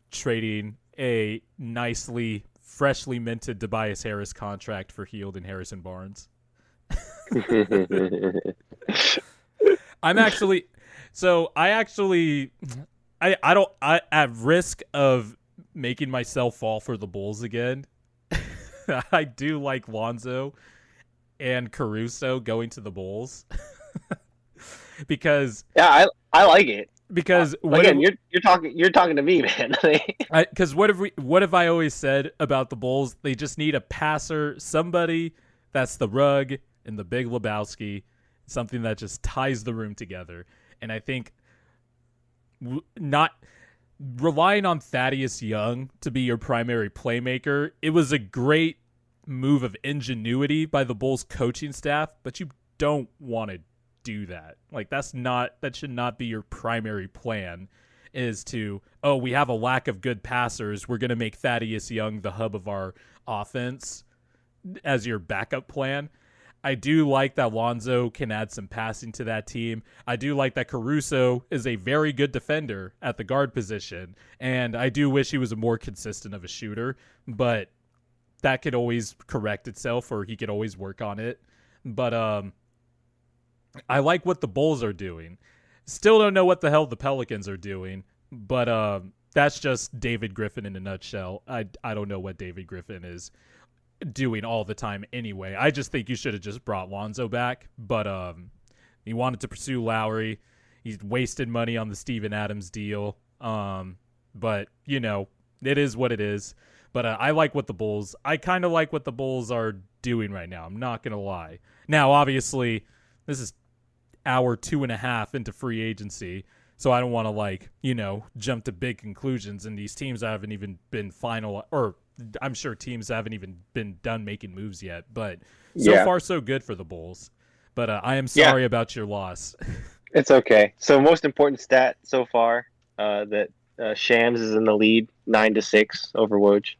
trading a nicely freshly minted Tobias Harris contract for Hield and Harrison Barnes. I'm actually at risk of making myself fall for the Bulls again. I do like Lonzo and Caruso going to the Bulls. Because I like it. Because again, you're talking to me, man. Because what have I always said about the Bulls? They just need a passer, somebody that's the Rug and the Big Lebowski, something that just ties the room together. And I think not relying on Thaddeus Young to be your primary playmaker, it was a great move of ingenuity by the Bulls coaching staff, but you don't want to do that. Like that should not be your primary plan, is to, we have a lack of good passers, we're going to make Thaddeus Young the hub of our offense as your backup plan. I do like that Lonzo can add some passing to that team. I do like that Caruso is a very good defender at the guard position, and I do wish he was a more consistent of a shooter, but that could always correct itself, or he could always work on it. But I like what the Bulls are doing. Still don't know what the hell the Pelicans are doing, but that's just David Griffin in a nutshell. I don't know what David Griffin is doing all the time anyway. I just think you should have just brought Lonzo back, but he wanted to pursue Lowry. He's wasted money on the Steven Adams deal. But it is what it is. But I like what the Bulls. I kind of like what the Bulls are doing right now. I'm not gonna lie. Now, obviously, this is hour 2.5 into free agency, so I don't want to jump to big conclusions. And these teams haven't even been final, or I'm sure teams haven't even been done making moves yet. But so far, so good for the Bulls. But I am sorry about your loss. It's okay. So most important stat so far, that Shams is in the lead 9-6 over Woj.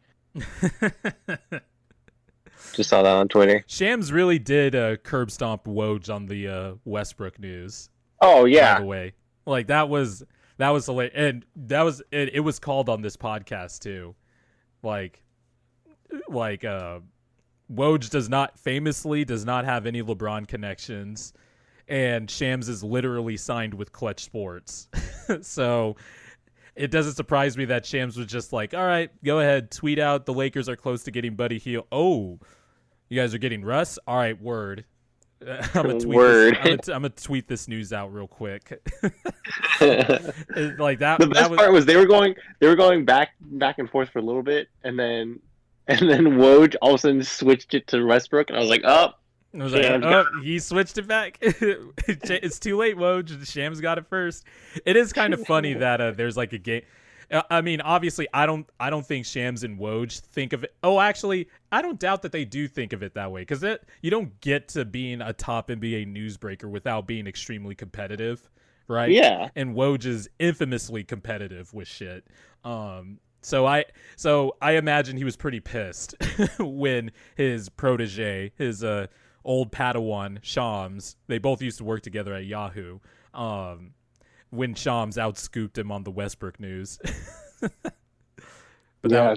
Just saw that on Twitter. Shams really did curb stomp Woj on the Westbrook news. Oh yeah. By the way, that was hilarious, and it was called on this podcast too. Woj famously does not have any LeBron connections, and Shams is literally signed with Clutch Sports. So it doesn't surprise me that Shams was just like, all right, go ahead, tweet out the Lakers are close to getting Buddy Hield. Oh, you guys are getting Russ? All right, word. I'm gonna tweet this news out real quick. The best part was they were going back and forth for a little bit, and then Woj all of a sudden switched it to Westbrook, and I was like, he switched it back. It's too late, Woj. Shams got it first. It is kind of funny that there's a game. I mean, obviously, I don't think Shams and Woj think of it. Oh, actually, I don't doubt that they do think of it that way, because you don't get to being a top NBA newsbreaker without being extremely competitive, right? Yeah. And Woj is infamously competitive with shit. So I imagine he was pretty pissed when his protege, his old Padawan Shams, they both used to work together at Yahoo. When Shams outscooped him on the Westbrook news. But yeah,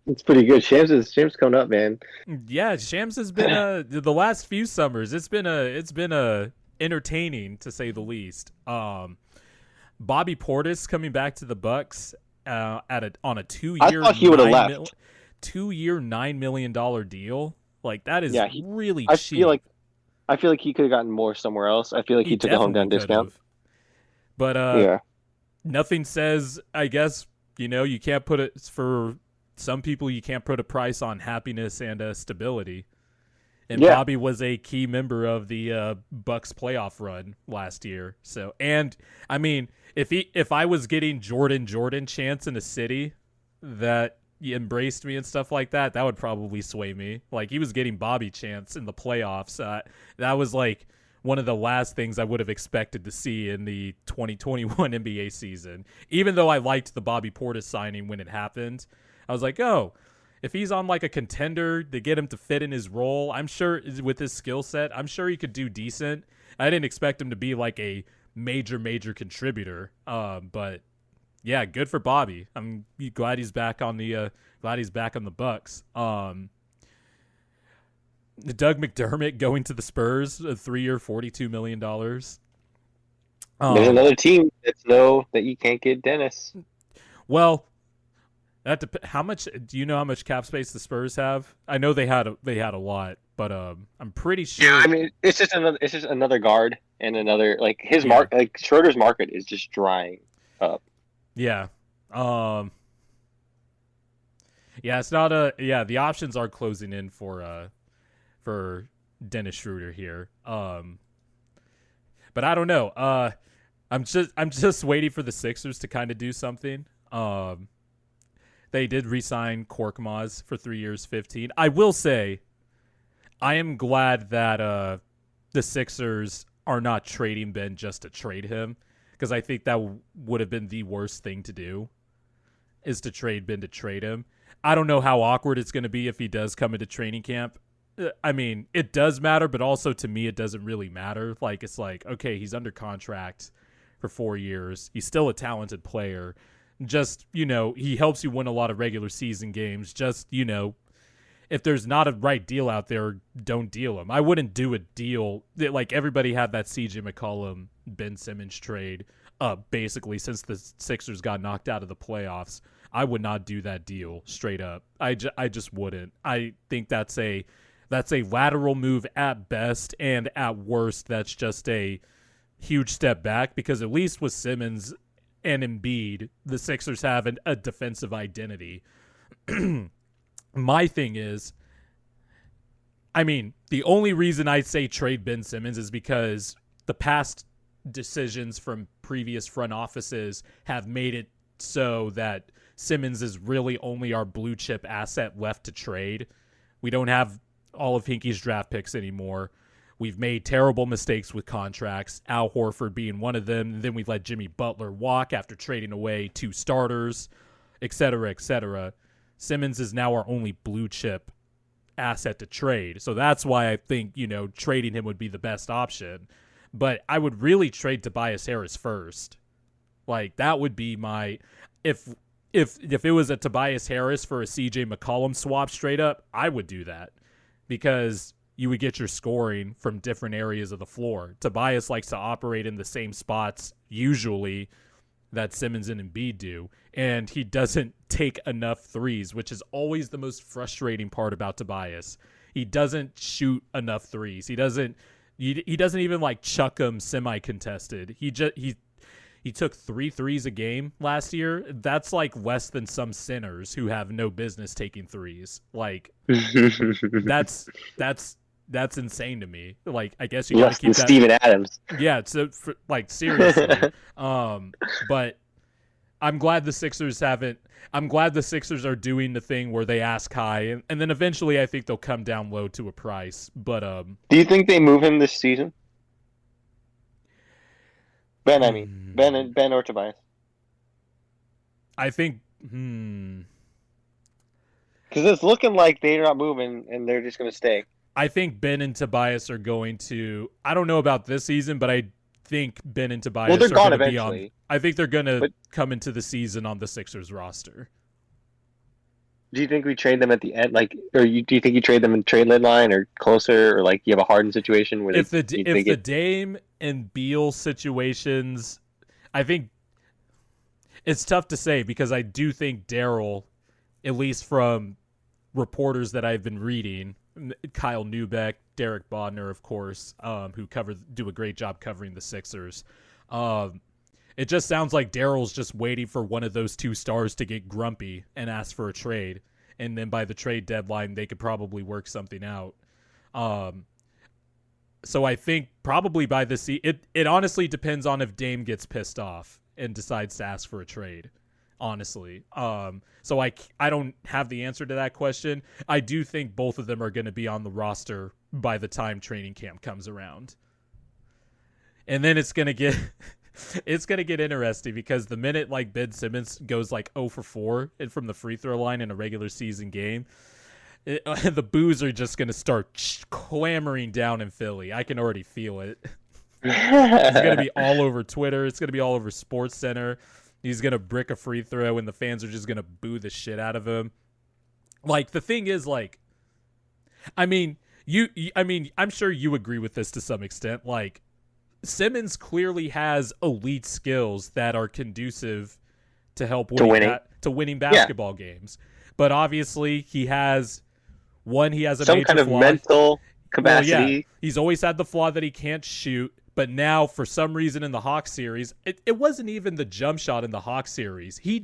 It's pretty good. Shams coming up, man. Yeah, Shams has been the last few summers. It's been a entertaining to say the least. Bobby Portis coming back to the Bucks on a I thought he would have left. 2-year $9 million deal. Like that is Yeah, really I cheap. I feel like he could have gotten more somewhere else. I feel like He he took a definitely hometown could discount. have. But Yeah, nothing says, I guess, you can't put it for some people. You can't put a price on happiness and stability. And yeah. Bobby was a key member of the Bucks playoff run last year. So, and I mean, if I was getting Jordan chance in a city that embraced me and stuff like that, that would probably sway me. Like he was getting Bobby chance in the playoffs. That was like one of the last things I would have expected to see in the 2021 NBA season. Even though I liked the Bobby Portis signing when it happened, I was like, oh, if he's on like a contender to get him to fit in his role, I'm sure with his skill set, I'm sure he could do decent. I didn't expect him to be like a major contributor. But yeah, good for Bobby. I'm glad he's back on the Bucks. Doug McDermott going to the Spurs, a 3-year, $42 million. There's another team that you can't get Dennis. Well, how much do you know? How much cap space the Spurs have? I know they had a lot, but I'm pretty sure. Yeah, I mean, it's just another guard and another like his mark. Like Schroeder's market is just drying up. Yeah. Yeah, it's not the options are closing in for Dennis Schroeder here. But I don't know. I'm just waiting for the Sixers to kind of do something. They did re-sign Korkmaz for 3 years, 15. I will say, I am glad that the Sixers are not trading Ben just to trade him, because I think that would have been the worst thing to do, is to trade Ben to trade him. I don't know how awkward it's going to be if he does come into training camp. I mean, it does matter, but also to me, it doesn't really matter. Like, it's like, okay, he's under contract for 4 years. He's still a talented player. Just, he helps you win a lot of regular season games. Just, if there's not a right deal out there, don't deal him. I wouldn't do a deal. Like, everybody had that CJ McCollum, Ben Simmons trade basically since the Sixers got knocked out of the playoffs. I would not do that deal straight up. I just wouldn't. I think that's a lateral move at best, and at worst, that's just a huge step back, because at least with Simmons and Embiid, the Sixers have a defensive identity. My thing is, I mean, the only reason I say trade Ben Simmons is because the past decisions from previous front offices have made it so that Simmons is really only our blue chip asset left to trade. We don't have all of Hinkie's draft picks anymore. We've made terrible mistakes with contracts, Al Horford being one of them. And then we let Jimmy Butler walk after trading away 2 starters, et cetera, et cetera. Simmons is now our only blue chip asset to trade. So that's why I think, trading him would be the best option. But I would really trade Tobias Harris first. Like, that would be my... If it was a Tobias Harris for a CJ McCollum swap straight up, I would do that. Because you would get your scoring from different areas of the floor. Tobias likes to operate in the same spots, usually, that Simmons and Embiid do. And he doesn't take enough threes, which is always the most frustrating part about Tobias. He doesn't shoot enough threes. He doesn't even like chuck them semi-contested. He took 3 threes a game last year. That's like less than some sinners who have no business taking threes. Like, that's insane to me. Like, I guess you got to keep that. Steven Adams. Yeah, so like seriously. But I'm glad the Sixers haven't. I'm glad the Sixers are doing the thing where they ask high, and then eventually I think they'll come down low to a price. But do you think they move him this season? Ben, I mean, Ben or Tobias. I think. Because it's looking like they're not moving and they're just going to stay. I think Ben and Tobias are going to. I don't know about this season, but I think Ben and Tobias they're are gone going to be eventually. on. I think they're going to come into the season on the Sixers roster. Do you think we trade them at the end, like, or do you think you trade them in trade deadline or closer, or like you have a Harden situation where If they the get Dame and Beal situations, I think it's tough to say because I do think Daryl, at least from reporters that I've been reading, Kyle Neubeck, Derek Bodner, of course, who do a great job covering the Sixers. It just sounds like Daryl's just waiting for one of those two stars to get grumpy and ask for a trade, and then by the trade deadline, they could probably work something out. So I think probably by it honestly depends on if Dame gets pissed off and decides to ask for a trade. Honestly, so I don't have the answer to that question. I do think both of them are going to be on the roster by the time training camp comes around, and then it's gonna get interesting because the minute like Ben Simmons goes like 0 for 4 from the free throw line in a regular season game, the boos are just gonna start clamoring down in Philly. I can already feel it. It's gonna be all over Twitter. It's gonna be all over Sports Center. He's going to brick a free throw, and the fans are just going to boo the shit out of him. Like, the thing is, like, I mean, I'm sure you agree with this to some extent. Like, Simmons clearly has elite skills that are conducive to winning basketball games. But obviously, he has a some major kind of flaw. mental capacity. Well, yeah, he's always had the flaw that he can't shoot. But now, for some reason in the Hawks series, it wasn't even the jump shot in the Hawks series. He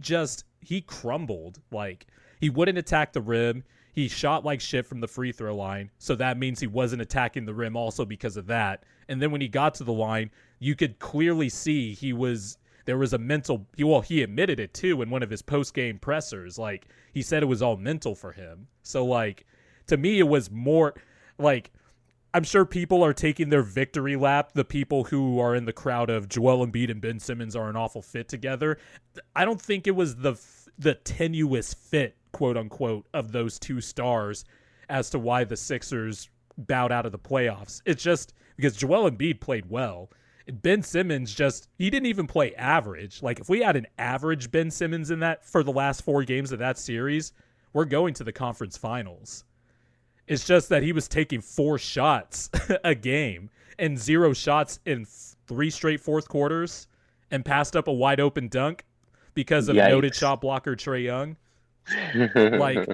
crumbled. Like, he wouldn't attack the rim. He shot like shit from the free throw line. So that means he wasn't attacking the rim also because of that. And then when he got to the line, you could clearly see there was a mental, well, he admitted it too in one of his post-game pressers. Like, he said it was all mental for him. So, like, to me, it was more like, I'm sure people are taking their victory lap. The people who are in the crowd of Joel Embiid and Ben Simmons are an awful fit together. I don't think it was the tenuous fit, quote unquote, of those two stars as to why the Sixers bowed out of the playoffs. It's just because Joel Embiid played well. Ben Simmons he didn't even play average. Like, if we had an average Ben Simmons in that for the last 4 games of that series, we're going to the conference finals. It's just that he was taking 4 shots a game and 0 shots in 3 straight fourth quarters and passed up a wide open dunk because of noted shot blocker Trae Young. Like,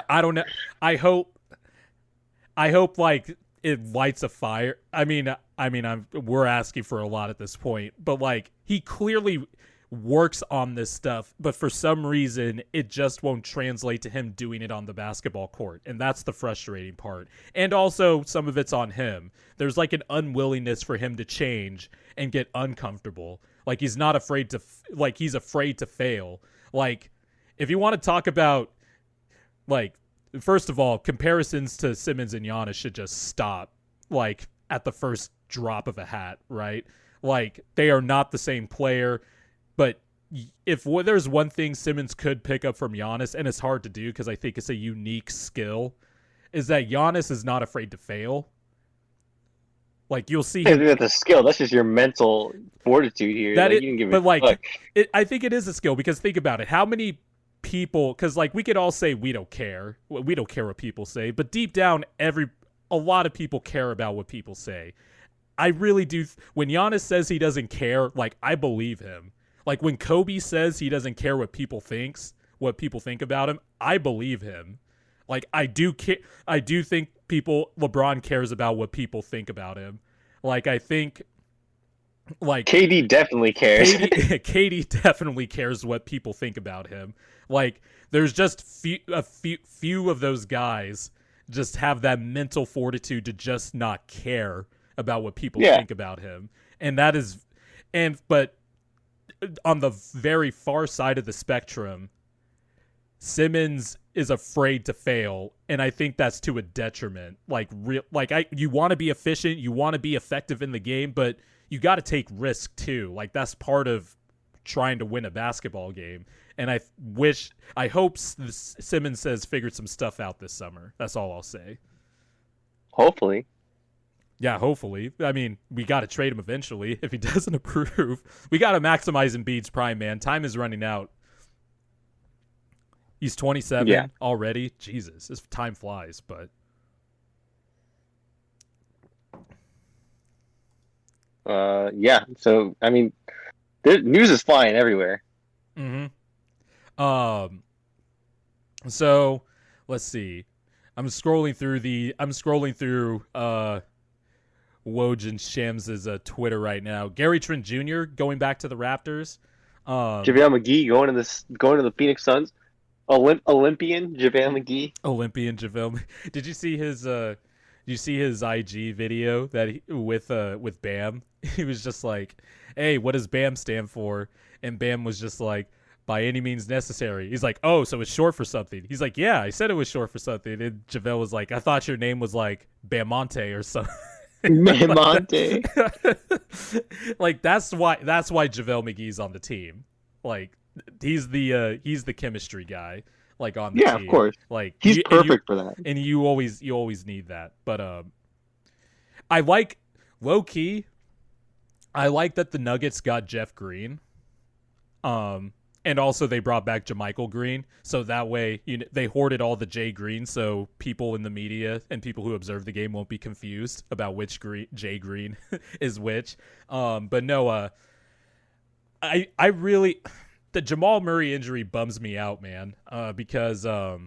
I don't know. I hope like it lights a fire. I mean, we're asking for a lot at this point, but like, he clearly works on this stuff, but for some reason it just won't translate to him doing it on the basketball court, and that's the frustrating part. And also, some of it's on him. There's like an unwillingness for him to change and get uncomfortable. Like, he's not afraid to he's afraid to fail. Like, if you want to talk about, like, first of all, comparisons to Simmons and Giannis should just stop, like, at the first drop of a hat, right? Like, they are not the same player. But if there's one thing Simmons could pick up from Giannis, and it's hard to do because I think it's a unique skill, is that Giannis is not afraid to fail. Like, you'll see him. That's a skill. That's just your mental fortitude here. I think it is a skill because think about it. How many people? Because like, we could all say we don't care. We don't care what people say, but deep down, a lot of people care about what people say. I really do. When Giannis says he doesn't care, like, I believe him. Like, when Kobe says he doesn't care what people think about him, I believe him. Like, I do think LeBron cares about what people think about him. Like, I think, like, KD definitely cares. KD definitely cares what people think about him. Like, there's just a few of those guys just have that mental fortitude to just not care about what people think about him. And that is, but on the very far side of the spectrum, Simmons is afraid to fail, and I think that's to a detriment. You want to be efficient, you want to be effective in the game, but you got to take risk too. Like, that's part of trying to win a basketball game. And I hope Simmons has figured some stuff out this summer. That's all I'll say. Hopefully. Yeah, hopefully. I mean, we got to trade him eventually if he doesn't improve. We got to maximize Embiid's prime, man. Time is running out. He's 27 already. Jesus, this time flies. But yeah. So I mean, the news is flying everywhere. So let's see. I'm scrolling through Woj and Shams' Twitter right now. Gary Trent Jr. going back to the Raptors. JaVale McGee going to the Phoenix Suns. Olympian JaVale McGee. Olympian JaVale. Did you see his IG video that with Bam? He was just like, "Hey, what does Bam stand for?" And Bam was just like, "By any means necessary." He's like, "Oh, so it's short for something." He's like, "Yeah, I said it was short for something." And JaVale was like, "I thought your name was like Bamonte or something." Bamonte. Like that's why JaVale McGee's on the team. Like he's the chemistry guy. Like on the team. Of course. Like he's perfect for that. And you always need that. But I like low key. I like that the Nuggets got Jeff Green. And also they brought back JaMychal Green, so that way they hoarded all the Jay Green, so people in the media and people who observe the game won't be confused about which Jay Green is which. But no, I really the Jamal Murray injury bums me out, man. Because I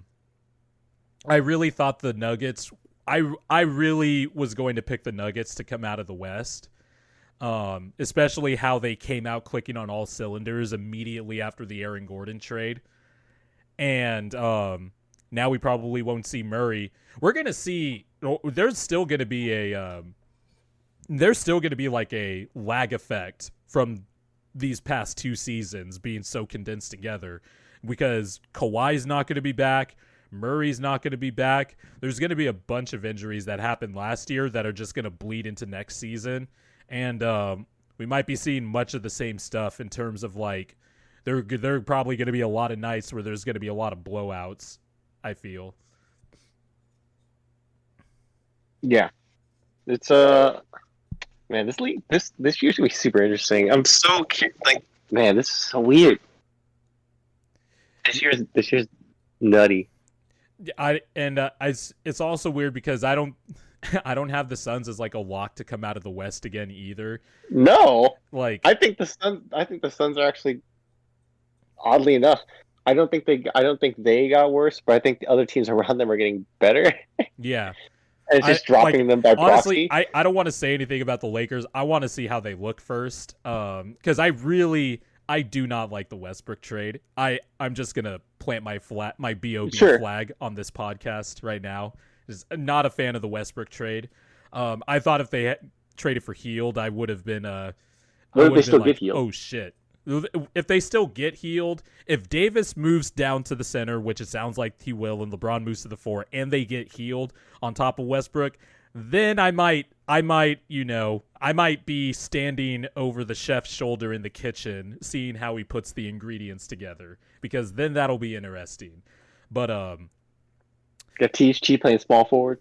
really thought the Nuggets. I really was going to pick the Nuggets to come out of the West. Especially how they came out clicking on all cylinders immediately after the Aaron Gordon trade. And now we probably won't see Murray. We're going to see there's still going to be like a lag effect from these past 2 seasons being so condensed together because Kawhi's not going to be back. Murray's not going to be back. There's going to be a bunch of injuries that happened last year that are just going to bleed into next season. And we might be seeing much of the same stuff in terms of like there are probably going to be a lot of nights where there's going to be a lot of blowouts, I feel. Yeah. It's man, this league this year's going to be super interesting. I'm so like man, this is so weird. This year's nutty. It's also weird because I don't have the Suns as like a lock to come out of the West again either. No, like I think the Suns are actually, oddly enough, I don't think they got worse, but I think the other teams around them are getting better. Yeah, and it's just dropping them by honestly, proxy. I don't want to say anything about the Lakers. I want to see how they look first, because I do not like the Westbrook trade. I'm just gonna plant my BOB flag on this podcast right now. Is not a fan of the Westbrook trade. I thought if they had traded for Hield, I would have been. What if they still get Hield? Oh shit! If they still get Hield, if Davis moves down to the center, which it sounds like he will, and LeBron moves to the 4, and they get Hield on top of Westbrook, then I might be standing over the chef's shoulder in the kitchen, seeing how he puts the ingredients together, because then that'll be interesting. But got THT playing small forward.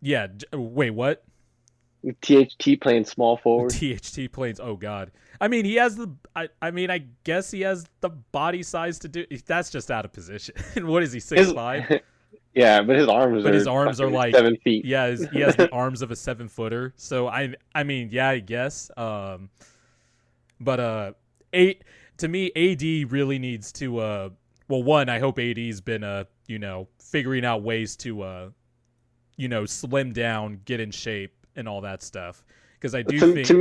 Yeah. Wait, what? THT playing small forward. THT playing. Oh God. I mean, he has the. I guess he has the body size to do. That's just out of position. What is he? 6'5"? Yeah, but his arms are like 7 feet. Yeah, he has the arms of a 7-footer. So I mean, yeah, I guess. But to me, AD really needs to. Well, one, I hope AD's been figuring out ways to slim down, get in shape, and all that stuff. Because I do think to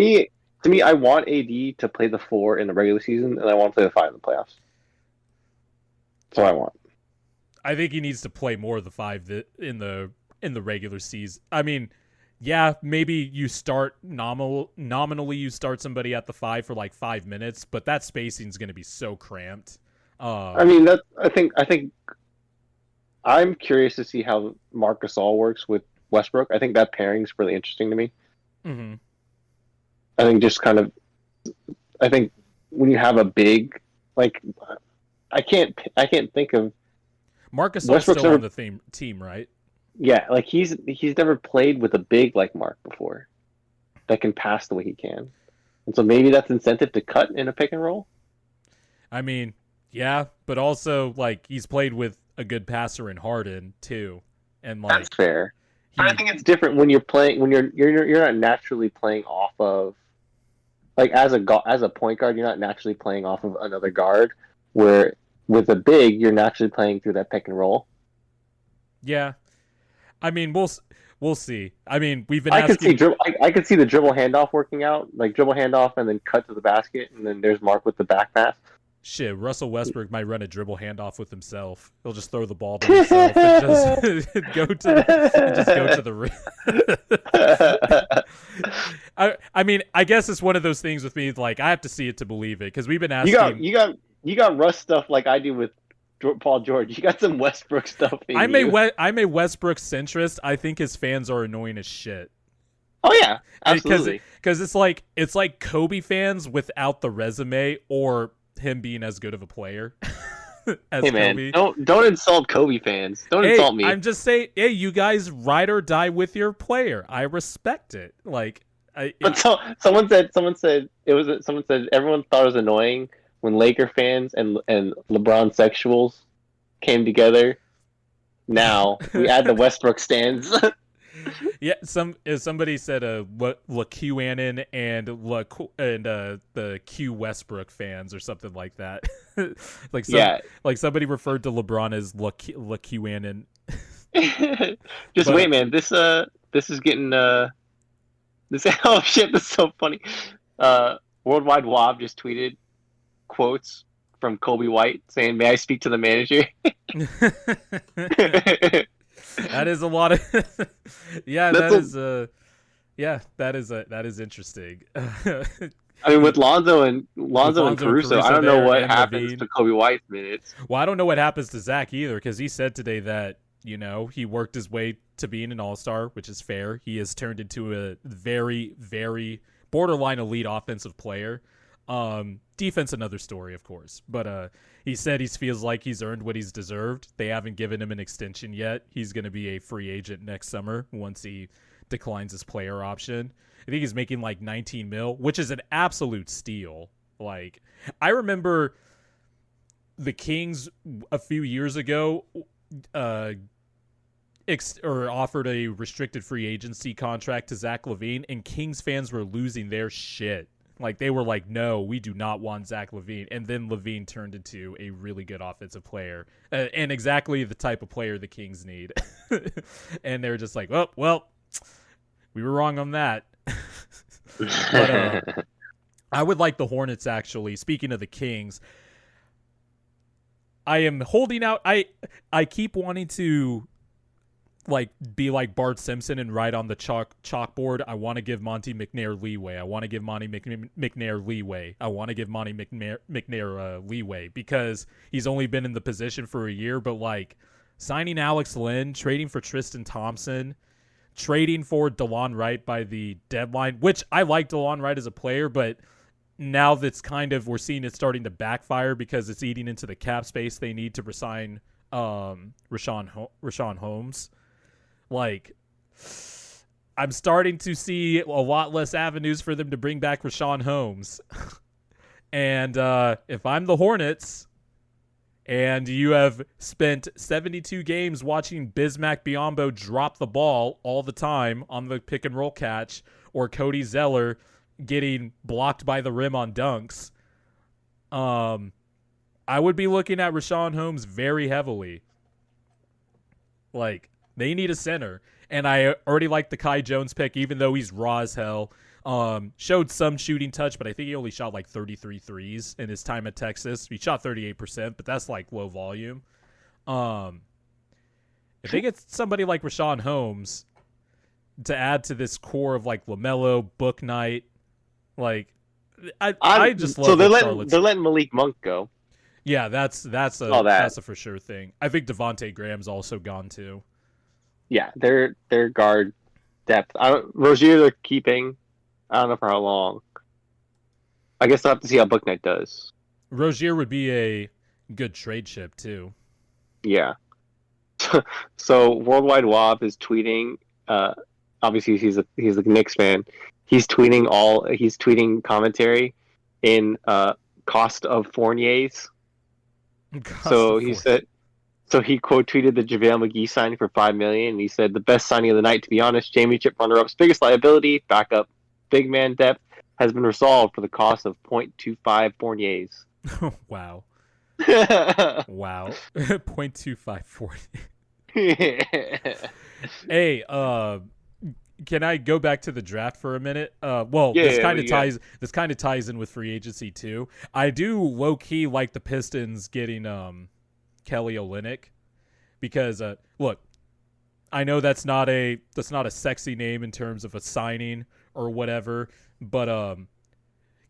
me, I want AD to play the 4 in the regular season, and I want to play the 5 in the playoffs. That's what I want. I think he needs to play more of the 5 in the regular season. I mean, yeah, maybe you start nominally you start somebody at the 5 for like 5 minutes, but that spacing is going to be so cramped. I mean, I think I'm curious to see how Marc Gasol works with Westbrook. I think that pairing is really interesting to me. Mm-hmm. I think when you have a big, like, I can't think of Marc Gasol's still on the team, right? Yeah, like he's never played with a big like Marc before that can pass the way he can, and so maybe that's incentive to cut in a pick and roll. I mean, Yeah, but also like he's played with a good passer in Harden too, and That's like fair. But I he, think it's different when you're playing when you're not naturally playing off of like as a point guard, you're not naturally playing off of another guard. Where with a big, you're naturally playing through that pick and roll. yeah. I mean, we'll see. I mean, we've been I could see asking. dribble. I could see the dribble handoff working out, like dribble handoff and then cut to the basket, and then there's Mark with the back pass. Shit, Russell Westbrook might run a dribble handoff with himself. He'll just throw the ball to himself and just go to the rim. I mean, I guess it's one of those things with me. Like, I have to see it to believe it because we've been asking. You got Russ stuff like I do with Paul George. You got some Westbrook stuff in I'm you. a Westbrook centrist. I think his fans are annoying as shit. Oh yeah, absolutely. Because it's like Kobe fans without the resume or him being as good of a player as Hey man, Kobe. don't insult Kobe fans. Don't insult me. I'm just saying, hey, you guys ride or die with your player. I respect it. Like, someone said everyone thought it was annoying when Laker fans and LeBron sexuals came together. Now we add the Westbrook stands. yeah, somebody said LaQAnon and the Q Westbrook fans or something like that. Like somebody referred to LeBron as LaQAnon. Just wait, man. This is getting this. Oh shit! This is so funny. Worldwide Wob just tweeted quotes from Kobe White saying, "May I speak to the manager?" That is a lot of that is interesting. I mean, with Lonzo and Caruso, I don't know what happens Levine. To Kobe White's minutes. Well, I don't know what happens to Zach either because he said today that he worked his way to being an all-star, which is fair. He has turned into a very, very borderline elite offensive player. Defense, another story, of course. But he said he feels like he's earned what he's deserved. They haven't given him an extension yet. He's going to be a free agent next summer once he declines his player option. I think he's making like 19 mil, which is an absolute steal. Like, I remember the Kings a few years ago offered a restricted free agency contract to Zach LaVine, and Kings fans were losing their shit. Like, they were like, no, we do not want Zach LaVine. And then LaVine turned into a really good offensive player and exactly the type of player the Kings need. And they're just like, oh, well, we were wrong on that. But I would like the Hornets, actually. Speaking of the Kings, I am holding out. I keep wanting to be like Bart Simpson and write on the chalkboard. I want to give Monty McNair leeway. I want to give Monty McNair leeway. I want to give Monty McNair leeway because he's only been in the position for a year. But like signing Alex Len, trading for Tristan Thompson, trading for DeLon Wright by the deadline, which I like DeLon Wright as a player, but now that's we're seeing it starting to backfire because it's eating into the cap space they need to resign Richaun Holmes. Like, I'm starting to see a lot less avenues for them to bring back Richaun Holmes. And if I'm the Hornets and you have spent 72 games watching Bismack Biyombo drop the ball all the time on the pick and roll catch or Cody Zeller getting blocked by the rim on dunks, I would be looking at Richaun Holmes very heavily. Like, they need a center. And I already like the Kai Jones pick, even though he's raw as hell. Showed some shooting touch, but I think he only shot like 33 threes in his time at Texas. He shot 38%, but that's like low volume. If they get somebody like Richaun Holmes to add to this core of like LaMelo, Book Knight, like I just love. So they're letting Malik Monk go. Yeah, that's a for sure thing. I think Devontae Graham's also gone too. Yeah, their guard depth. Rozier they're keeping. I don't know for how long. I guess I'll have to see how Book Knight does. Rozier would be a good trade chip too. Yeah. So Worldwide Wob is tweeting. Obviously, he's a Knicks fan. He's tweeting commentary in cost of Fourniers. Cost So of he fortune. said, so he quote tweeted the JaVale McGee signing for $5 million. And he said the best signing of the night, to be honest. Championship runner-up's biggest liability, backup, big man depth, has been resolved for the cost of 0.25 Fourniers. Wow. Yeah. Wow. 0.2540. Hey, can I go back to the draft for a minute? Well, Yeah, what do you got? this kind of ties in with free agency too. I do low key like the Pistons getting Kelly Olynyk because look, I know that's not a sexy name in terms of a signing or whatever, but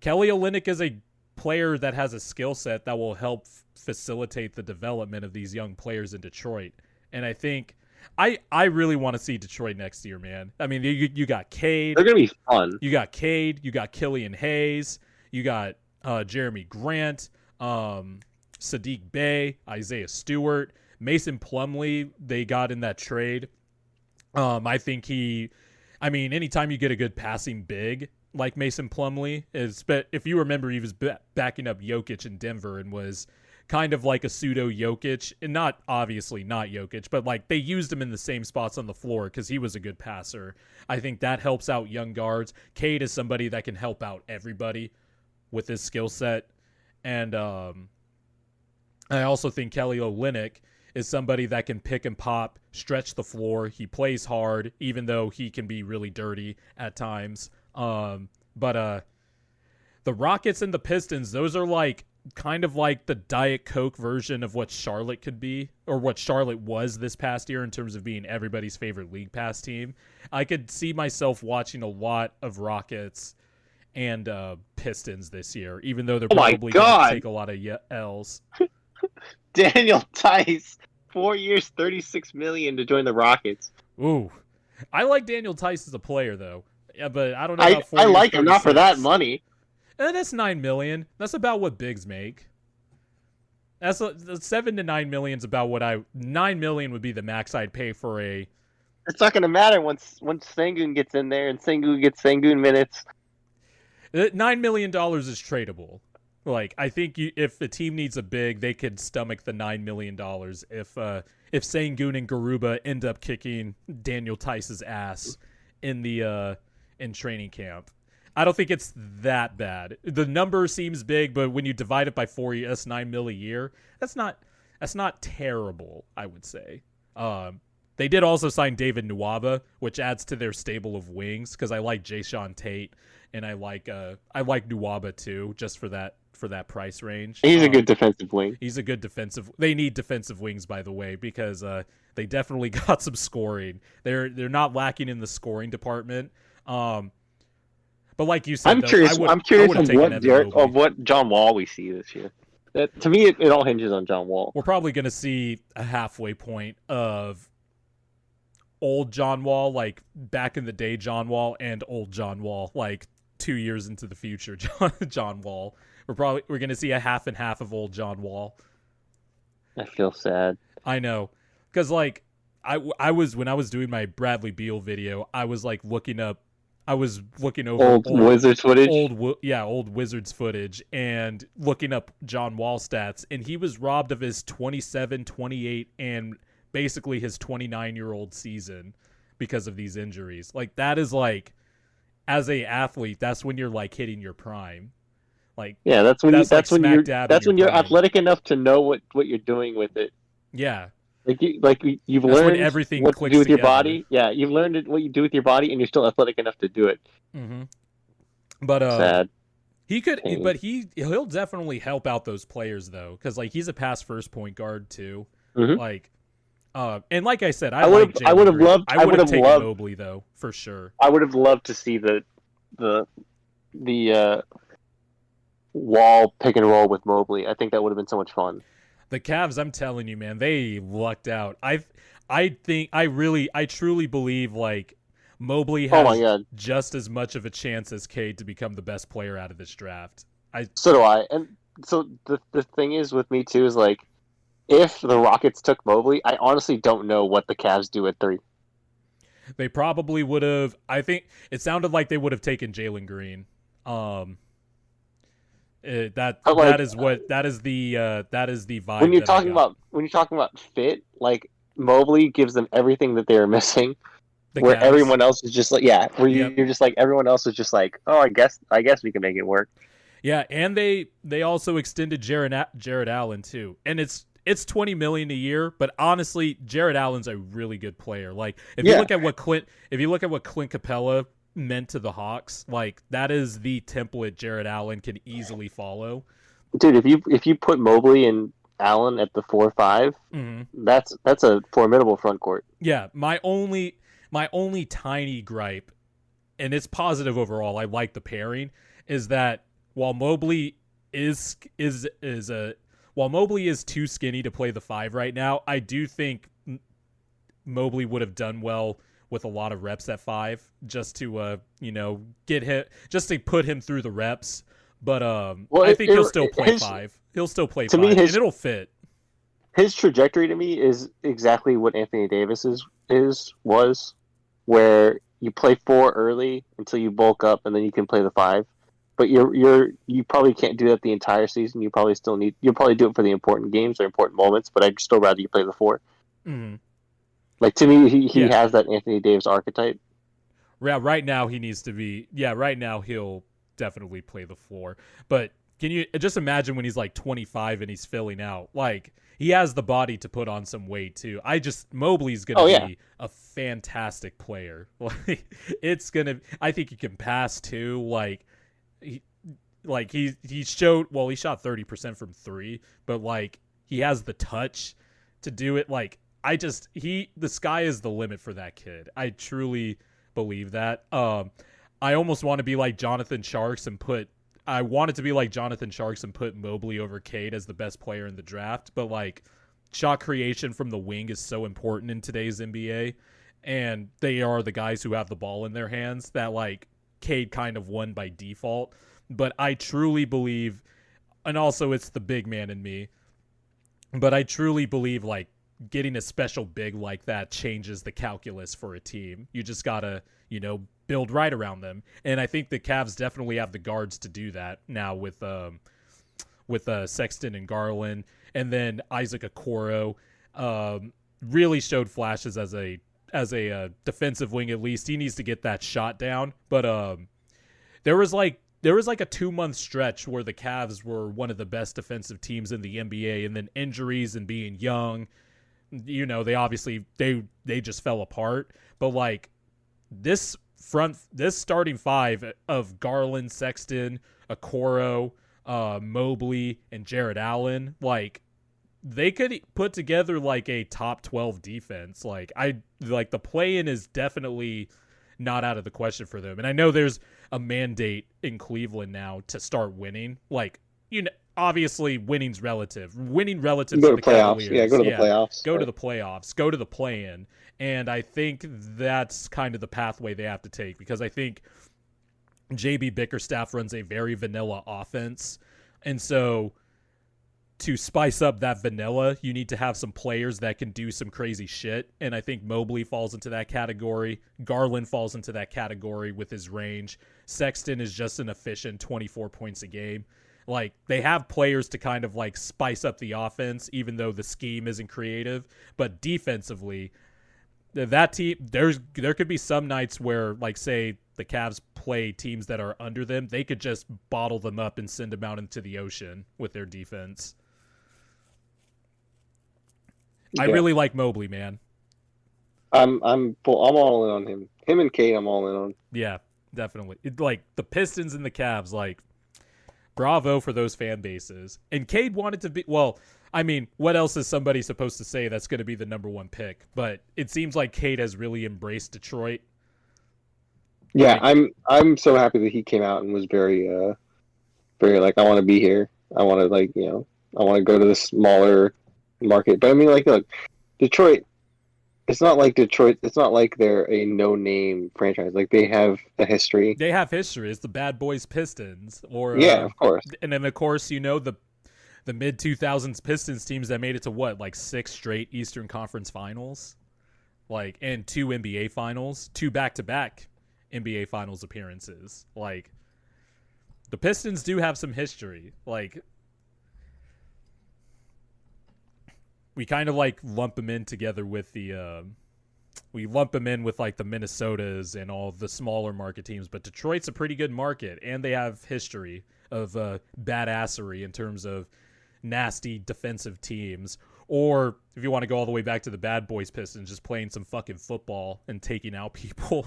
Kelly Olynyk is a player that has a skill set that will help facilitate the development of these young players in Detroit. And I think I really want to see Detroit next year, man. I mean, you got Cade, They're gonna be fun. you got Killian Hayes, you got Jeremy Grant, Sadiq Bey, Isaiah Stewart, Mason Plumlee. They got in that trade. I think I mean, anytime you get a good passing big like Mason Plumlee is, but if you remember, he was backing up Jokic in Denver and was kind of like a pseudo Jokic, and not obviously not Jokic, but like they used him in the same spots on the floor because he was a good passer. I think that helps out young guards. Cade is somebody that can help out everybody with his skill set, and I also think Kelly Olynyk is somebody that can pick and pop, stretch the floor. He plays hard, even though he can be really dirty at times. But the Rockets and the Pistons, those are like kind of like the Diet Coke version of what Charlotte could be, or what Charlotte was this past year in terms of being everybody's favorite league pass team. I could see myself watching a lot of Rockets and Pistons this year, even though they're Oh my probably going to God, take a lot of L's. Daniel Tice, 4 years, $36 million to join the Rockets. Ooh, I like Daniel Tice as a player though. Yeah, but I don't know I about 4 I years, like him not for that 36. money. That's $9 million. That's about what bigs make. That's 7 to 9 million is about what 9 million would be the max I'd pay for a. It's not gonna matter once Sengun gets in there and Sengun gets Sengun minutes. $9 million is tradable. Like I think if the team needs a big, they could stomach the $9 million if Sengun and Garuba end up kicking Daniel Tice's ass in the in training camp. I don't think it's that bad. The number seems big, but when you divide it by 4 years, that's $9 million a year. That's not terrible, I would say. They did also sign David Nwaba, which adds to their stable of wings because I like Jayshawn Tate and I like Nwaba too, just for that price range. He's a good defensive wing. He's a good defensive. They need defensive wings, by the way, because they definitely got some scoring. They're not lacking in the scoring department. But like you said, I'm though, curious. I'm curious of what John Wall we see this year. To me, it all hinges on John Wall. We're probably going to see a halfway point of old John Wall, like back in the day John Wall, and old John Wall, like 2 years into the future John Wall. We're going to see a half and half of old John Wall. I feel sad. I know, because like I was when I was doing my Bradley Beal video, I was looking over old Wizards footage. Old Wizards footage, and looking up John Wall stats, and he was robbed of his 27, 28, and basically his 29-year-old season because of these injuries. Like that is like, as a athlete, that's when you're like hitting your prime. Like that's when you're prime. athletic enough to know what you're doing with it. Yeah. You've That's learned when everything what clicks to do with together. your body. Yeah, you've learned what you do with your body, and you're still athletic enough to do it. Mm-hmm. But sad. He could, but he'll definitely help out those players though, because like he's a pass first point guard too. Mm-hmm. Like, and like I said, I would have taken Mobley though for sure. I would have loved to see the Wall pick and roll with Mobley. I think that would have been so much fun. The Cavs, I'm telling you, man, they lucked out. I truly believe like Mobley has just as much of a chance as Cade to become the best player out of this draft. So do I. And so the thing is with me too is like, if the Rockets took Mobley, I honestly don't know what the Cavs do at 3. They probably would have. I think it sounded like they would have taken Jalen Green. But like that is the when vibe you're that I talking got. about fit, like Mobley gives them everything that they are missing. The Where Cavs. everyone else is just like, yeah, where Yep. you're just like everyone else is just like, oh, I guess we can make it work. Yeah, and they also extended Jared Allen too, and it's 20 million a year. But honestly, Jared Allen's a really good player. Like Yeah, if you look at what Clint Capella meant to the Hawks, like that is the template Jared Allen can easily follow. dude, if you put Mobley and Allen at the 4-5, Mm-hmm. that's a formidable front court. Yeah, my only tiny gripe, and it's positive overall. I like the pairing. Is that while Mobley is a while Mobley is too skinny to play the 5 right now, I do think Mobley would have done well with a lot of reps at 5 just to get him, just to put him through the reps. But Well, I think he'll still play his 5. He'll still play to me 5, and it'll fit. his trajectory to me is exactly what Anthony Davis's was, where you play 4 early until you bulk up, and then you can play the 5. But you probably can't do that the entire season. You'll probably do it for the important games or important moments. But I'd still rather you play the 4. Mm-hmm. Like to me, he Yeah. has that Anthony Davis archetype. Yeah, right now he needs to be. Yeah, right now he'll definitely play the floor. But can you just imagine when he's like 25 and he's filling out? Like he has the body to put on some weight too. Mobley's gonna be a fantastic player. Like it's gonna. I think he can pass too. He showed. Well, he shot 30% from 3, but like he has the touch to do it. Like the sky is the limit for that kid. I truly believe that. I almost want to be like Jonathan Sharks and put Mobley over Cade as the best player in the draft, but like shot creation from the wing is so important in today's NBA, and they are the guys who have the ball in their hands that like Cade kind of won by default. But I truly believe, and also it's the big man in me, but I truly believe like getting a special big like that changes the calculus for a team. You just gotta, build right around them. And I think the Cavs definitely have the guards to do that now with Sexton and Garland, and then Isaac Okoro really showed flashes as a defensive wing. At least he needs to get that shot down. But there was like a 2-month stretch where the Cavs were one of the best defensive teams in the NBA, and then injuries and being young, they obviously they just fell apart. But like this starting 5 of Garland, Sexton, Okoro, Mobley, and Jared Allen, like they could put together like a top 12 defense. Like the play-in is definitely not out of the question for them. And I know there's a mandate in Cleveland now to start winning. Like, obviously winning's relative. Winning relative Go to to the playoffs. Cavaliers. Yeah, go to the playoffs. Go to the playoffs. Go to the play-in. And I think that's kind of the pathway they have to take, because I think JB Bickerstaff runs a very vanilla offense. And so to spice up that vanilla, you need to have some players that can do some crazy shit. And I think Mobley falls into that category. Garland falls into that category with his range. Sexton is just an efficient 24 points a game. Like, they have players to kind of like spice up the offense, even though the scheme isn't creative. But defensively, that team, there could be some nights where, like, say the Cavs play teams that are under them, they could just bottle them up and send them out into the ocean with their defense. Yeah. I really like Mobley, man. I'm all in on him. Him and Cade, I'm all in on. Yeah, definitely. Like the Pistons and the Cavs, like, bravo for those fan bases. And Cade wanted to be, well, I mean, what else is somebody supposed to say that's going to be the number 1 pick? But it seems like Cade has really embraced Detroit. Yeah, I'm so happy that he came out and was very like, I want to be here. I want to, like, I want to go to the smaller market. But I mean, like, look, Detroit, it's not like they're a no-name franchise. Like, they have a history. They have history. It's the Bad Boys Pistons. Yeah, of course. And then, of course, the mid-2000s Pistons teams that made it to what, like 6 straight Eastern Conference Finals? Like, and 2 NBA Finals, 2 back-to-back NBA Finals appearances. Like, The Pistons do have some history. Like, we kind of like lump them in together with the we lump them in with like the Minnesotas and all the smaller market teams, but Detroit's a pretty good market, and they have history of badassery in terms of nasty defensive teams. Or if you want to go all the way back to the Bad Boys Pistons, just playing some fucking football and taking out people.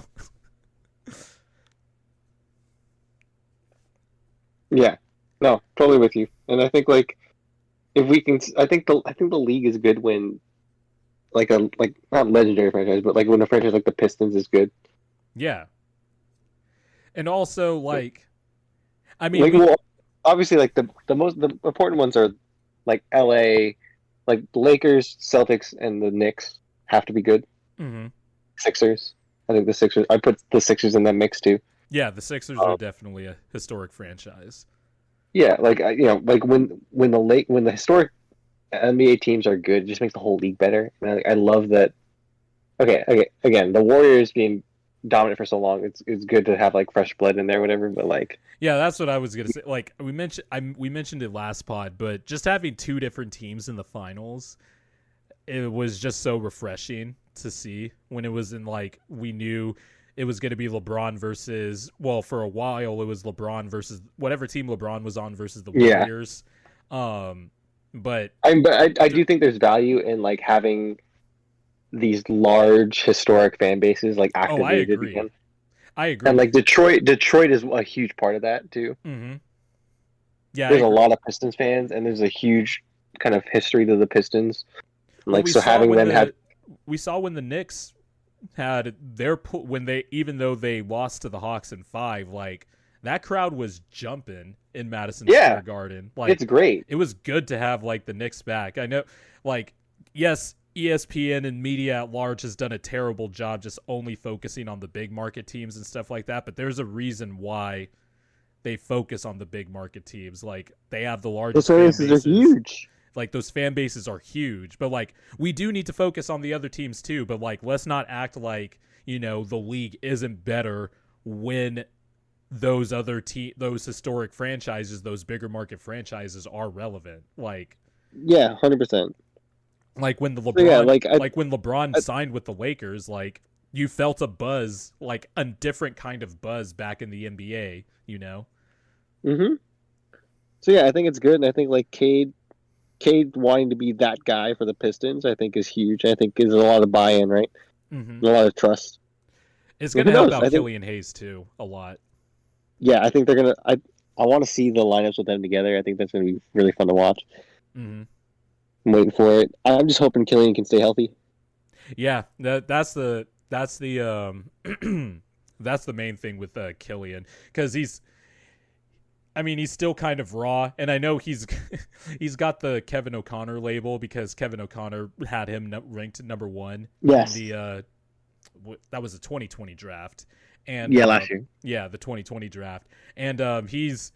Yeah, no, totally with you. And I think like if we can, I think the league is good when like not legendary franchise, but like when a franchise like the Pistons is good. Yeah, and also like, I mean, like well, obviously like the important ones are like LA, like the Lakers, Celtics, and the Knicks have to be good. mm-hmm. Sixers, I think the Sixers. I put the Sixers in that mix too. Yeah, the Sixers are definitely a historic franchise. Yeah, like like when the historic NBA teams are good, it just makes the whole league better. And I love that. Okay, again, the Warriors being dominant for so long, it's good to have like fresh blood in there, whatever. But like, yeah, that's what I was gonna say. Like we mentioned it last pod, but just having two different teams in the finals, it was just so refreshing to see when it was in like we knew it was going to be LeBron versus, well, for a while it was LeBron versus whatever team LeBron was on versus the Warriors. But I do think there's value in like having these large historic fan bases like activated again. I agree. And like Detroit is a huge part of that too. Mm-hmm. Yeah, there's a lot of Pistons fans, and there's a huge kind of history to the Pistons. Like so, having them have. We saw when the Knicks had their even though they lost to the Hawks in 5, like that crowd was jumping in Madison Square Garden. Like it's great. It was good to have like the Knicks back. I know, like, yes, ESPN and media at large has done a terrible job just only focusing on the big market teams and stuff like that, but there's a reason why they focus on the big market teams. Like they have the largest fan bases. Those are huge. Like those fan bases are huge, but like we do need to focus on the other teams too. But like, let's not act like, the league isn't better when those those historic franchises, those bigger market franchises are relevant. Like, yeah, 100%. Like when the LeBron, when LeBron signed with the Lakers, like you felt a buzz, like a different kind of buzz back in the NBA. Mm-hmm. So yeah, I think it's good, and I think like Cade wanting to be that guy for the Pistons, I think is huge. I think is a lot of buy-in, right? Mm-hmm. A lot of trust. It's going to help out Killian Hayes too a lot. Yeah, I think they're gonna. I want to see the lineups with them together. I think that's going to be really fun to watch. Mm-hmm. I'm waiting for it. I'm just hoping Killian can stay healthy. Yeah, that's the that's the main thing with Killian, because he's still kind of raw, and I know he's got the Kevin O'Connor label because Kevin O'Connor had him ranked number 1. Yes. In the that was the 2020 draft, and last year. Yeah, the 2020 draft, and he's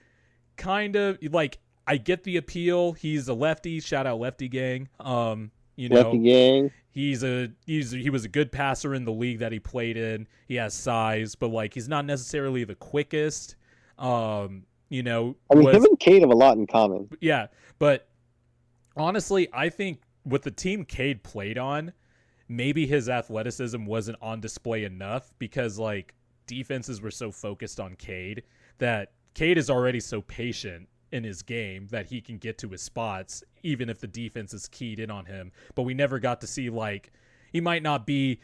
kind of like, I get the appeal. He's a lefty. Shout out Lefty Gang. Lefty Gang. He was a good passer in the league that he played in. He has size, but like he's not necessarily the quickest. Him and Cade have a lot in common. Yeah, but honestly, I think with the team Cade played on, maybe his athleticism wasn't on display enough because like defenses were so focused on Cade that Cade is already so patient in his game that he can get to his spots even if the defense is keyed in on him. But we never got to see, like, he might not be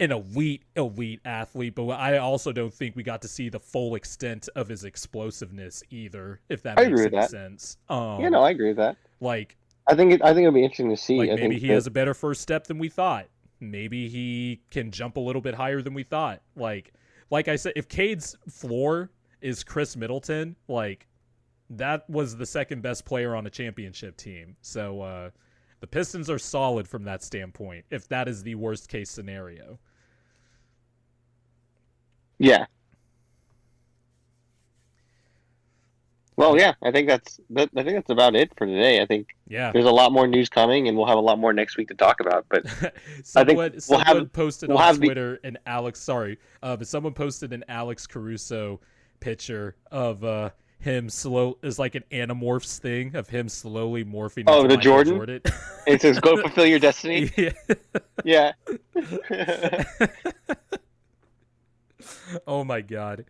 an elite athlete, but I also don't think we got to see the full extent of his explosiveness either, if that makes any sense. I agree with that. Like, I think it'll be interesting to see. Like, maybe he has a better first step than we thought. Maybe he can jump a little bit higher than we thought. Like I said, if Cade's floor is Chris Middleton, like, that was the second best player on a championship team. So the Pistons are solid from that standpoint, if that is the worst case scenario. Yeah. Well, yeah, I think that's about it for today. I think there's a lot more news coming, and we'll have a lot more next week to talk about. But someone posted on Twitter but someone posted an Alex Caruso picture of him is like an Animorphs thing of him slowly morphing Oh, into the Michael Jordan? It says, go fulfill your destiny. Yeah. Yeah. Oh my god.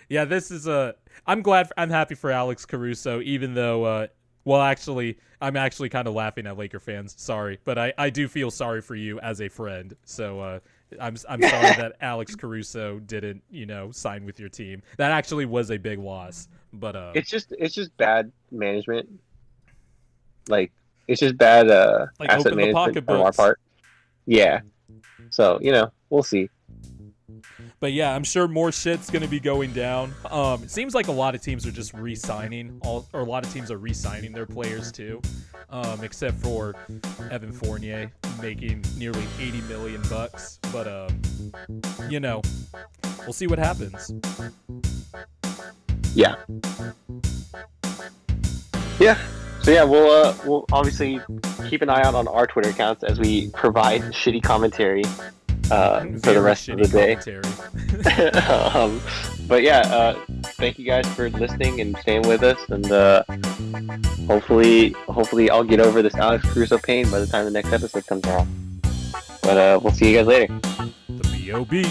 Yeah, this is I'm happy for Alex Caruso, even though well, actually, I'm actually kind of laughing at Laker fans. Sorry, but I do feel sorry for you as a friend. So I'm sorry that Alex Caruso didn't sign with your team. That actually was a big loss. But it's just bad management. Like it's just bad like asset open the management from our pocketbooks. part. Yeah. So we'll see. But yeah, I'm sure more shit's gonna be going down. It seems like a lot of teams are just re-signing, or a lot of teams are re-signing their players too, except for Evan Fournier making nearly $80 million. But we'll see what happens. Yeah. Yeah. So yeah, we'll obviously keep an eye out on our Twitter accounts as we provide shitty commentary for the rest of the day. But yeah, thank you guys for listening and staying with us, and hopefully I'll get over this Alex Caruso pain by the time the next episode comes out. But we'll see you guys later. The B.O.B.